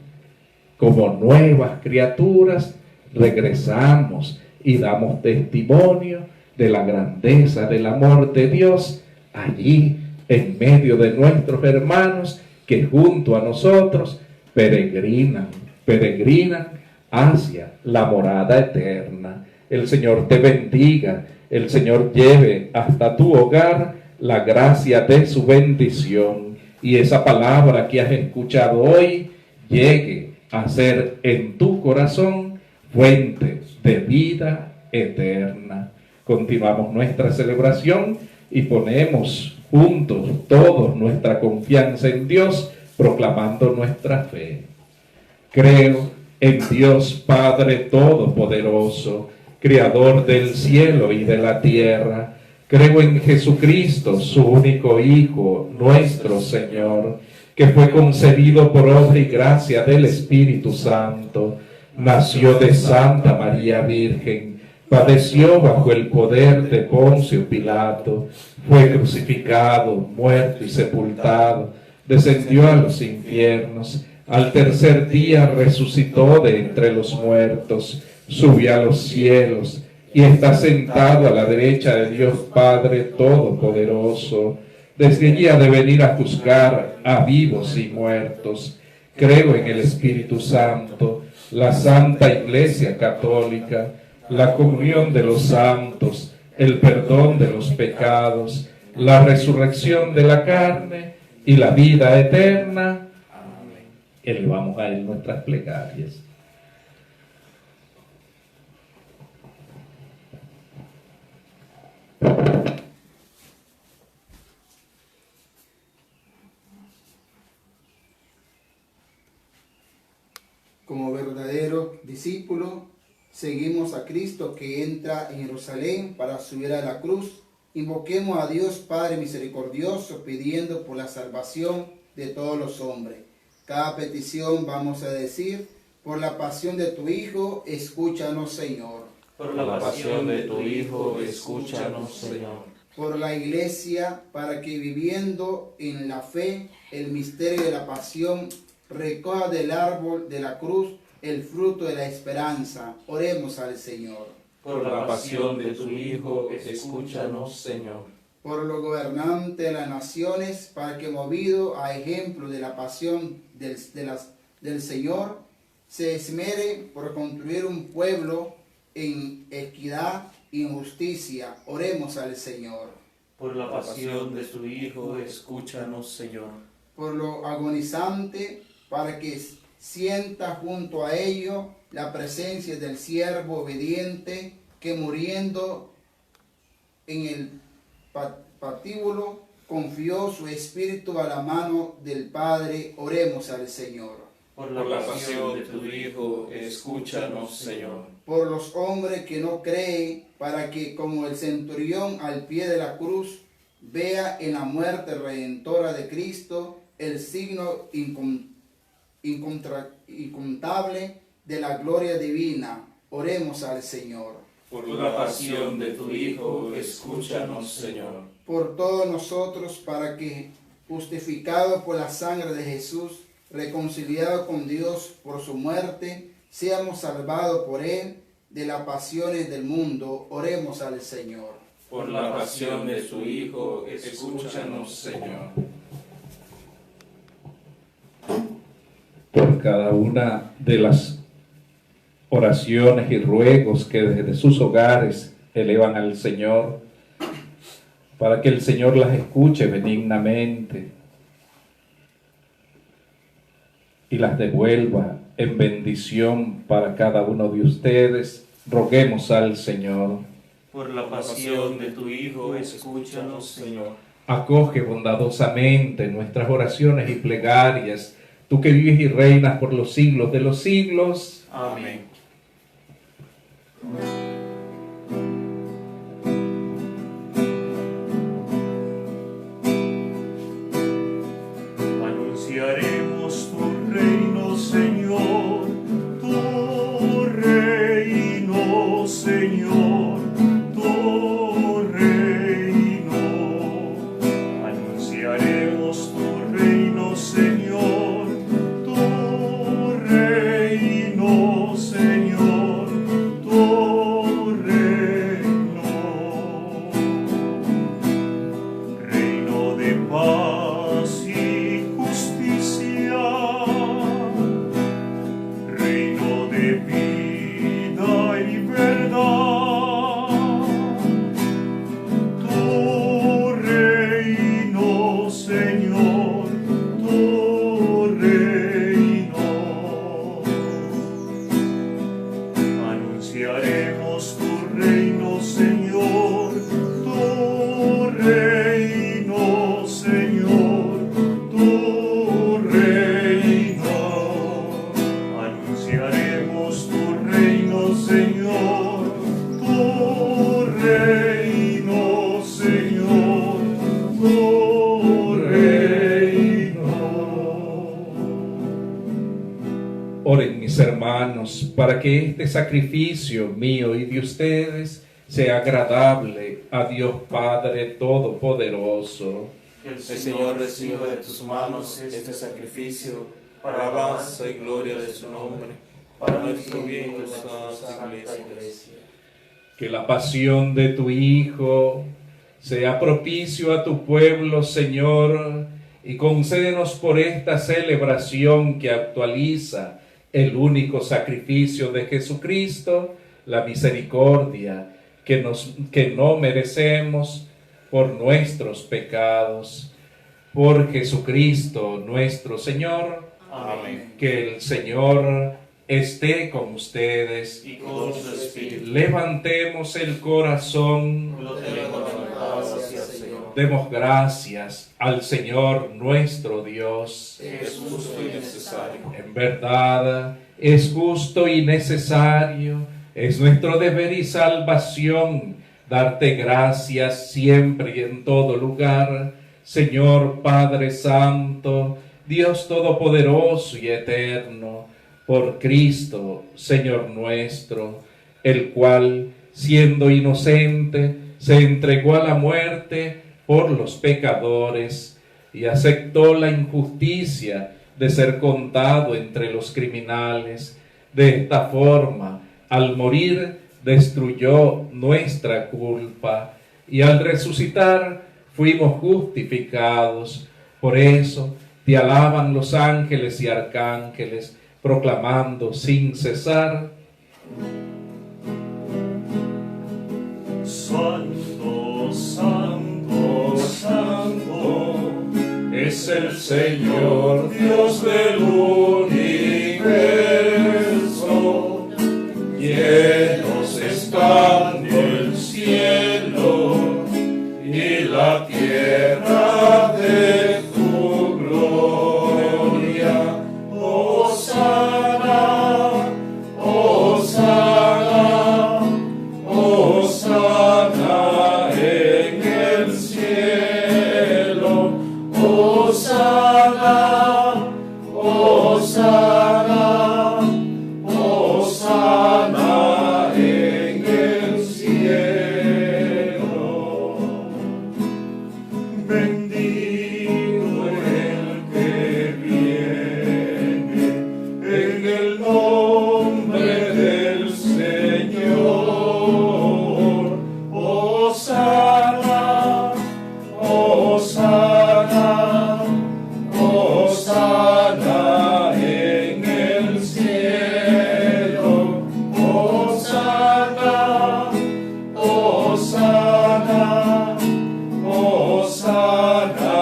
como nuevas criaturas, regresamos y damos testimonio de la grandeza del amor de Dios allí en medio de nuestros hermanos que junto a nosotros peregrinan hacia la morada eterna. El Señor te bendiga, el Señor lleve hasta tu hogar la gracia de su bendición, y esa palabra que has escuchado hoy llegue a ser en tu corazón fuente de vida eterna. Continuamos nuestra celebración y ponemos juntos todos nuestra confianza en Dios, proclamando nuestra fe. Creo en Dios Padre Todopoderoso, Creador del cielo y de la tierra. Creo en Jesucristo, su único Hijo, nuestro Señor, que fue concebido por obra y gracia del Espíritu Santo, nació de Santa María Virgen, padeció bajo el poder de Poncio Pilato, fue crucificado, muerto y sepultado, descendió a los infiernos, al tercer día resucitó de entre los muertos, subió a los cielos y está sentado a la derecha de Dios Padre Todopoderoso. Desde allí ha de venir a juzgar a vivos y muertos. Creo en el Espíritu Santo, la Santa Iglesia Católica, la comunión de los santos, el perdón de los pecados, la resurrección de la carne y la vida eterna. Amén. Elevamos a Él nuestras plegarias. Como verdaderos discípulos, seguimos a Cristo que entra en Jerusalén para subir a la cruz. Invoquemos a Dios Padre misericordioso, pidiendo por la salvación de todos los hombres. Cada petición vamos a decir: por la pasión de tu Hijo, escúchanos, Señor. Por la pasión de tu Hijo, escúchanos, Señor. Por la Iglesia, para que viviendo en la fe el misterio de la pasión, recoja del árbol de la cruz el fruto de la esperanza. Oremos al Señor. Por la pasión de tu Hijo, escúchanos, Señor. Por los gobernantes de las naciones, para que movido a ejemplo de la pasión del Señor, se esmere por construir un pueblo en equidad y en justicia. Oremos al Señor. Por la pasión de tu Hijo, escúchanos, Señor. Por lo agonizante, para que sienta junto a ello la presencia del siervo obediente que muriendo en el patíbulo confió su espíritu a la mano del Padre. Oremos al Señor. Por la pasión de tu Hijo, escúchanos, Señor. Por los hombres que no creen, para que como el centurión al pie de la cruz vea en la muerte redentora de Cristo el signo incontable de la gloria divina. Oremos al Señor. Por la pasión de tu Hijo, escúchanos, Señor. Por todos nosotros, para que, justificados por la sangre de Jesús, reconciliados con Dios por su muerte, seamos salvados por Él de las pasiones del mundo. Oremos al Señor. Por la pasión de tu Hijo, escúchanos, Señor. Por cada una de las oraciones y ruegos que desde sus hogares elevan al Señor, para que el Señor las escuche benignamente y las devuelva en bendición para cada uno de ustedes, roguemos al Señor. Por la pasión de tu Hijo, escúchanos, Señor. Acoge bondadosamente nuestras oraciones y plegarias, tú que vives y reinas por los siglos de los siglos. Amén. Anunciaremos tu reino, Señor, tu reino, Señor, tu reino. Anunciaremos tu reino, Señor, tu reino, Señor, tu reino. Reino de paz y justicia, reino de vida y verdad. hermanos, para que este sacrificio mío y de ustedes sea agradable a Dios Padre Todopoderoso. El Señor reciba de tus manos este sacrificio para alabanza y gloria de su nombre, para nuestro bien y nuestra santa iglesia. Que la pasión de tu Hijo sea propicio a tu pueblo, Señor, y concédenos por esta celebración que actualiza el único sacrificio de Jesucristo, la misericordia que no merecemos por nuestros pecados. Por Jesucristo nuestro Señor. Amén. Que el Señor esté con ustedes. Y con su espíritu. Levantemos el corazón. Lo tenemos gracias, Señor. Demos gracias al Señor nuestro Dios. Es justo y necesario. En verdad, es justo y necesario, es nuestro deber y salvación darte gracias siempre y en todo lugar, Señor Padre Santo, Dios Todopoderoso y Eterno, por Cristo, Señor nuestro, el cual, siendo inocente, se entregó a la muerte por los pecadores y aceptó la injusticia de ser contado entre los criminales. De esta forma, al morir, destruyó nuestra culpa y al resucitar fuimos justificados. Por eso te alaban los ángeles y arcángeles, proclamando sin cesar: Santo, santo, santo, es el Señor Dios del universo. Llenos están el cielo y la tierra de tu gloria. Hosana, Hosana, Hosana en el cielo. Hosana, Hosana, Hosana en el cielo. Bendito el que viene en el nombre del Señor. Hosana, Hosana, Hosana en el cielo. Hosana, Hosana, Hosana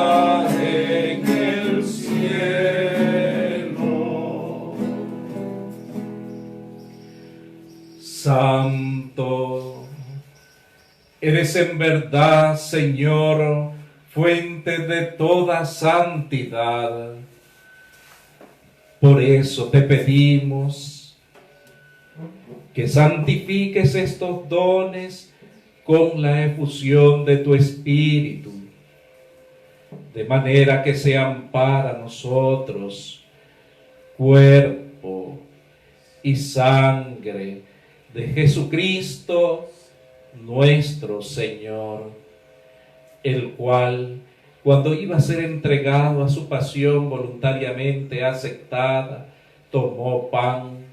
en el cielo. Santo, eres en verdad, Señor, fuente de toda santidad. Por eso te pedimos que santifiques estos dones con la efusión de tu Espíritu, de manera que sean para nosotros cuerpo y sangre de Jesucristo nuestro Señor, el cual, cuando iba a ser entregado a su pasión voluntariamente aceptada, tomó pan,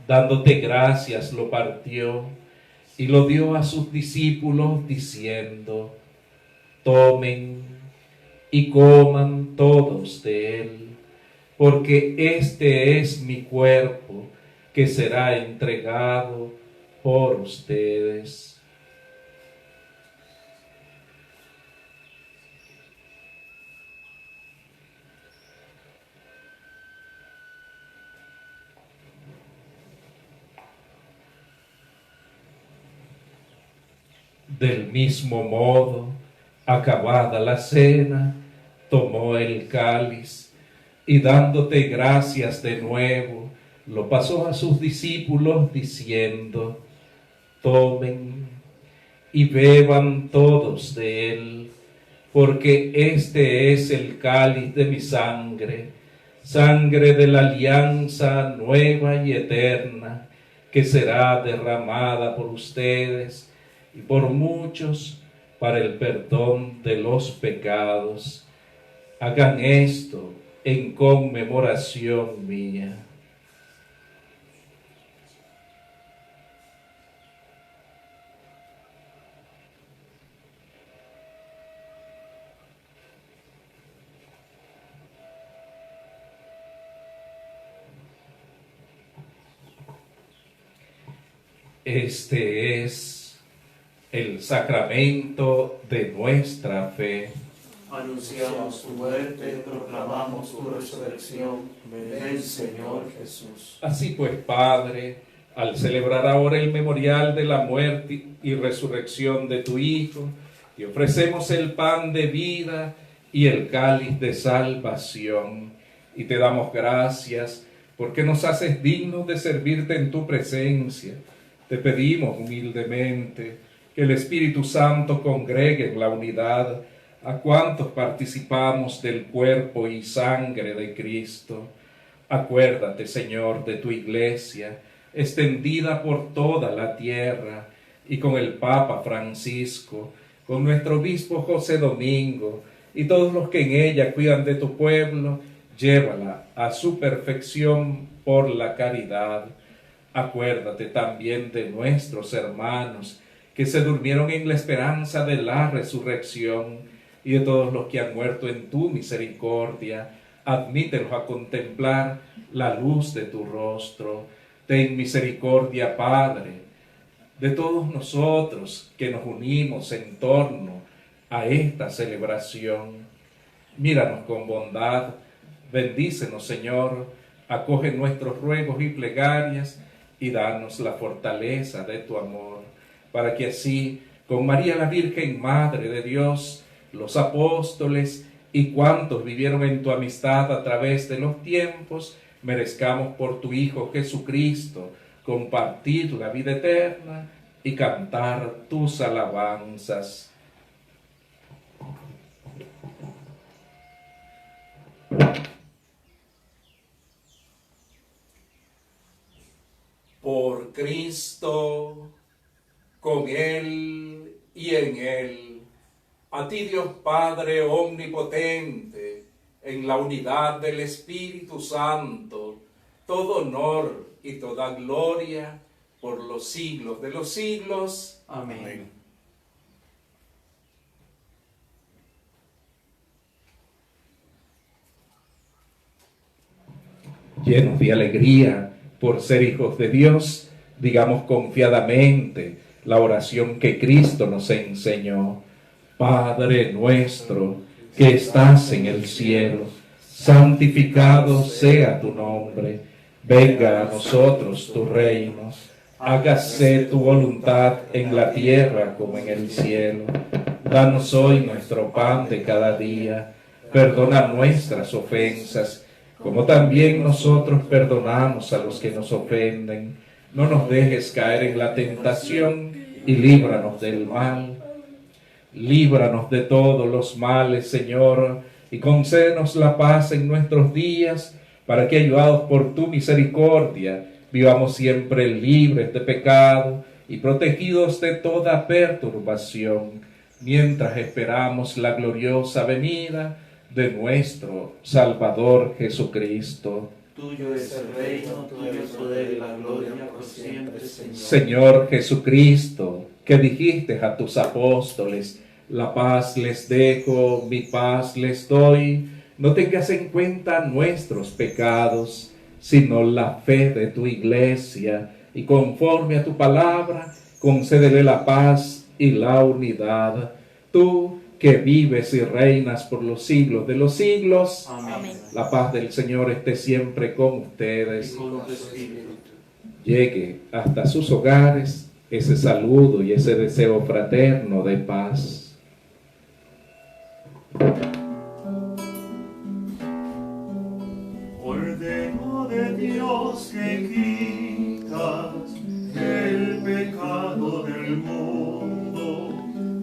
dándote gracias, lo partió y lo dio a sus discípulos diciendo: tomen y coman todos de él, porque este es mi cuerpo que será entregado por ustedes. Del mismo modo, acabada la cena, tomó el cáliz y dándote gracias de nuevo, lo pasó a sus discípulos diciendo: tomen y beban todos de él, porque este es el cáliz de mi sangre, sangre de la alianza nueva y eterna, que será derramada por ustedes y por muchos para el perdón de los pecados. Hagan esto en conmemoración mía. Este es el sacramento de nuestra fe. Anunciamos tu muerte, proclamamos tu resurrección. Ven, Señor Jesús. Así pues, Padre, al celebrar ahora el memorial de la muerte y resurrección de tu Hijo, y ofrecemos el pan de vida y el cáliz de salvación, y te damos gracias porque nos haces dignos de servirte en tu presencia. Te pedimos humildemente que el Espíritu Santo congregue en la unidad a cuantos participamos del cuerpo y sangre de Cristo. Acuérdate, Señor, de tu Iglesia, extendida por toda la tierra, y con el Papa Francisco, con nuestro obispo José Domingo, y todos los que en ella cuidan de tu pueblo, llévala a su perfección por la caridad. Acuérdate también de nuestros hermanos que se durmieron en la esperanza de la resurrección, y de todos los que han muerto en tu misericordia. Admítelos a contemplar la luz de tu rostro. Ten misericordia, Padre, de todos nosotros que nos unimos en torno a esta celebración. Míranos con bondad, bendícenos, Señor, acoge nuestros ruegos y plegarias, y danos la fortaleza de tu amor, para que así, con María la Virgen, Madre de Dios, los apóstoles y cuantos vivieron en tu amistad a través de los tiempos, merezcamos por tu Hijo Jesucristo compartir la vida eterna y cantar tus alabanzas. Por Cristo, con Él y en Él, a ti Dios Padre omnipotente, en la unidad del Espíritu Santo, todo honor y toda gloria por los siglos de los siglos. Amén. Llenos de alegría por ser hijos de Dios, digamos confiadamente la oración que Cristo nos enseñó. Padre nuestro que estás en el cielo, santificado sea tu nombre. Venga a nosotros tu reino. Hágase tu voluntad en la tierra como en el cielo. Danos hoy nuestro pan de cada día. Perdona nuestras ofensas, como también nosotros perdonamos a los que nos ofenden. No nos dejes caer en la tentación y líbranos del mal. Líbranos de todos los males, Señor, y concédenos la paz en nuestros días, para que, ayudados por tu misericordia, vivamos siempre libres de pecado y protegidos de toda perturbación, mientras esperamos la gloriosa venida de nuestro Salvador Jesucristo. Tuyo es el reino, tuyo el poder y la gloria por siempre, Señor. Señor Jesucristo, que dijiste a tus apóstoles: la paz les dejo, mi paz les doy. No tengas en cuenta nuestros pecados, sino la fe de tu Iglesia, y conforme a tu palabra, concédele la paz y la unidad. Tú, que vives y reinas por los siglos de los siglos. Amén. La paz del Señor esté siempre con ustedes. Y con tu espíritu. Llegue hasta sus hogares ese saludo y ese deseo fraterno de paz. Cordero de Dios que quitas el pecado del mundo,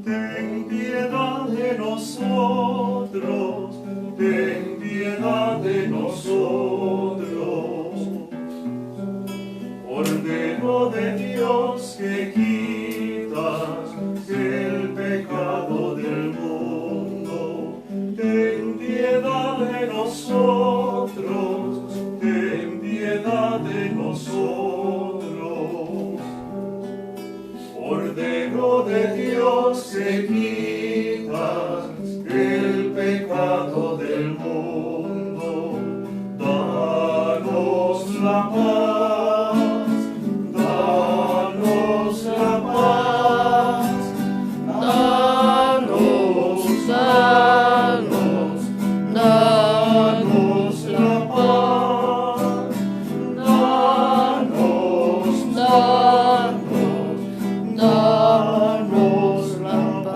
ten piedad de nosotros, ten piedad de nosotros. nosotros, ten piedad de nosotros. Cordero de Dios que quitas el pecado del mundo, danos la paz, danos la paz, danos, danos, danos la paz, danos, danos la paz.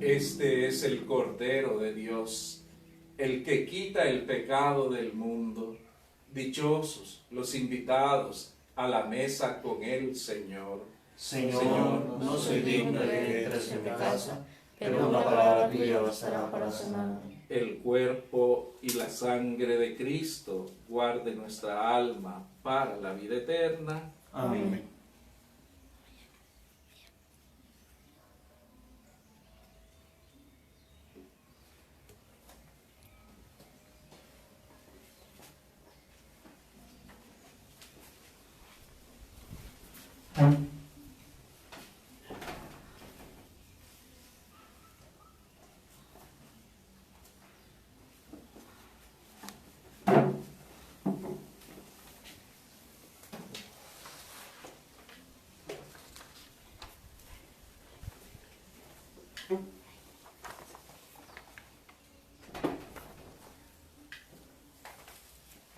Este es el Cordero de Dios, el que quita el pecado del mundo. Dichosos los invitados a la mesa con el Señor. Señor, no soy digno de que entres en mi casa, pero una palabra tuya bastará para sanarme. El cuerpo y la sangre de Cristo guarde nuestra alma para la vida eterna. Amén.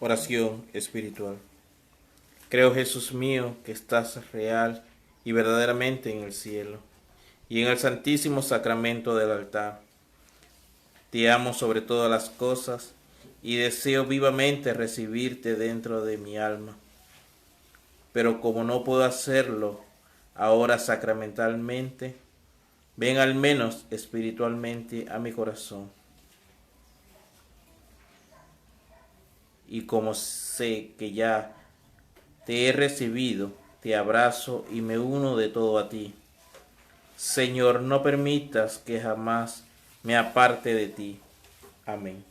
Oración espiritual. Creo, Jesús mío, que estás real y verdaderamente en el cielo y en el santísimo sacramento del altar. Te amo sobre todas las cosas y deseo vivamente recibirte dentro de mi alma. Pero como no puedo hacerlo ahora sacramentalmente, ven al menos espiritualmente a mi corazón. Y como sé que ya te he recibido, te abrazo y me uno de todo a ti. Señor, no permitas que jamás me aparte de ti. Amén.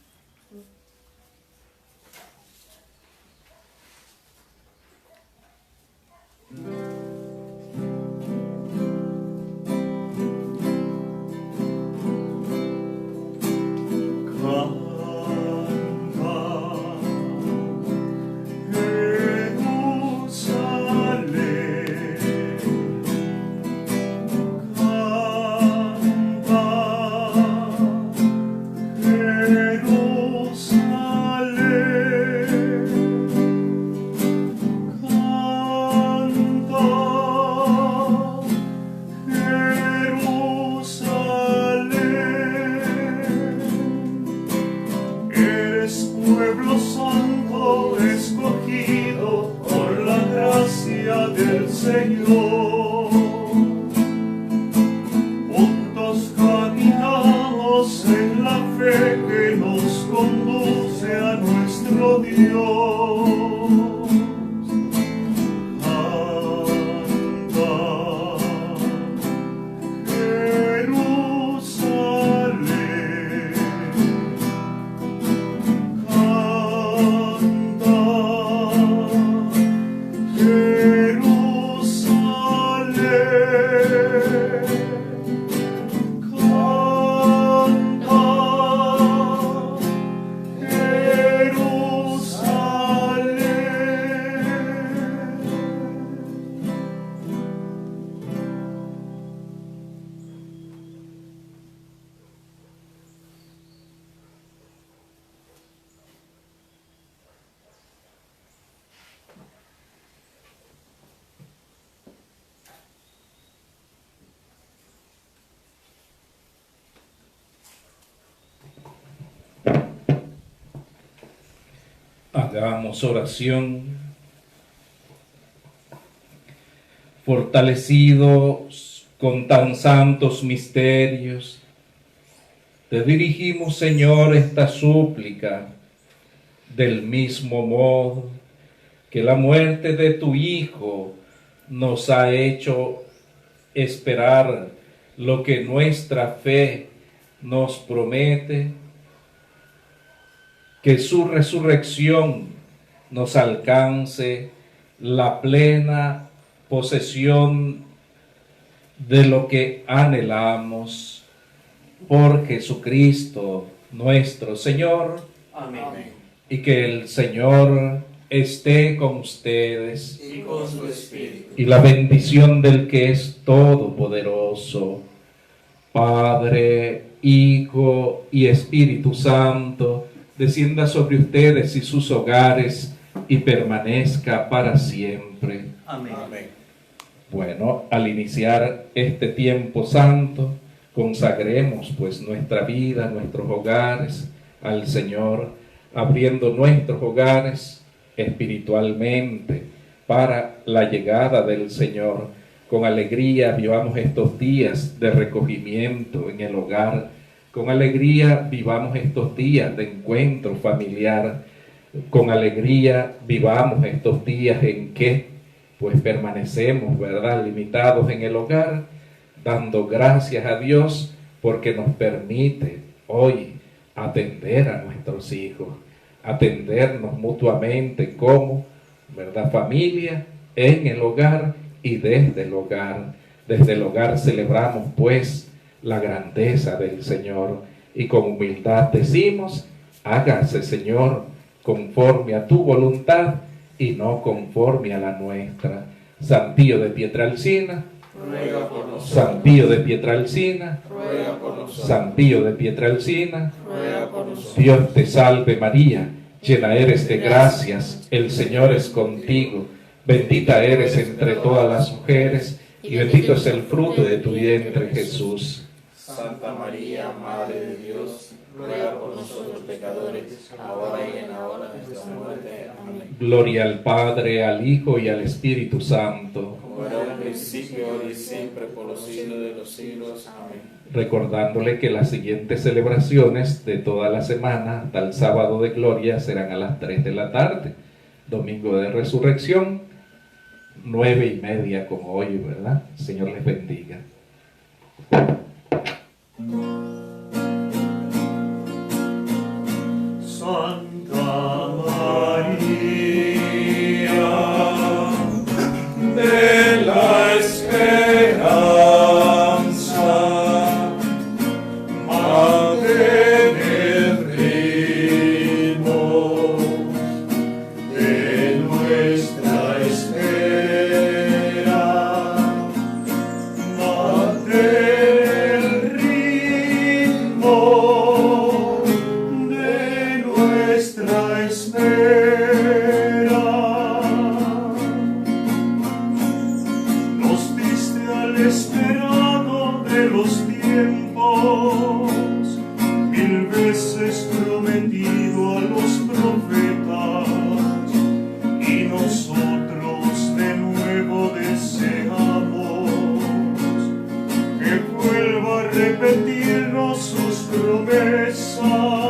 Pueblo santo escogido por la gracia del Señor. Juntos caminamos en la fe que nos conduce a nuestro Dios. Hagamos oración. Fortalecidos con tan santos misterios, te dirigimos, Señor, esta súplica, del mismo modo que la muerte de tu Hijo nos ha hecho esperar lo que nuestra fe nos promete que su resurrección nos alcance la plena posesión de lo que anhelamos por Jesucristo nuestro Señor. Amén. Y que el Señor esté con ustedes Y con su espíritu. y la bendición del que es todopoderoso, Padre, Hijo y Espíritu Santo, descienda sobre ustedes y sus hogares y permanezca para siempre. Amén. Amén. Bueno, al iniciar este tiempo santo, consagremos pues nuestra vida, nuestros hogares al Señor, abriendo nuestros hogares espiritualmente para la llegada del Señor. Con alegría vivamos estos días de recogimiento en el hogar, con alegría vivamos estos días de encuentro familiar, con alegría vivamos estos días en que pues permanecemos, ¿verdad?, limitados en el hogar, dando gracias a Dios porque nos permite hoy atender a nuestros hijos, atendernos mutuamente como, ¿verdad?, familia en el hogar y desde el hogar. Desde el hogar celebramos pues la grandeza del Señor y con humildad decimos: hágase, Señor, conforme a tu voluntad y no conforme a la nuestra. San Pío de Pietrelcina, Ruega por nosotros. San Pío de Pietrelcina, Ruega por nosotros. San Pío de Pietrelcina. Ruega por nosotros. Dios te salve María, llena eres de gracias, el Señor es contigo, bendita eres entre todas las mujeres y bendito es el fruto de tu vientre, Jesús. Santa María, Madre de Dios, ruega por nosotros pecadores, ahora y en la hora de nuestra muerte. Amén. Gloria al Padre, al Hijo y al Espíritu Santo. Como era en el principio, ahora y siempre, por los siglos de los siglos. Amén. Recordándole que las siguientes celebraciones de toda la semana hasta el sábado de gloria serán a las 3 de la tarde. Domingo de Resurrección, 9:30 como hoy, ¿verdad? Señor les bendiga. Santa María De la esperanza, Madre peregrino de nuestra espera, Madre ritmo de nuestra espera. Nos diste al esperado de los tiempos, 1000 veces prometido a los profetas, y nosotros de nuevo deseamos que vuelva a repetirnos sus promesas.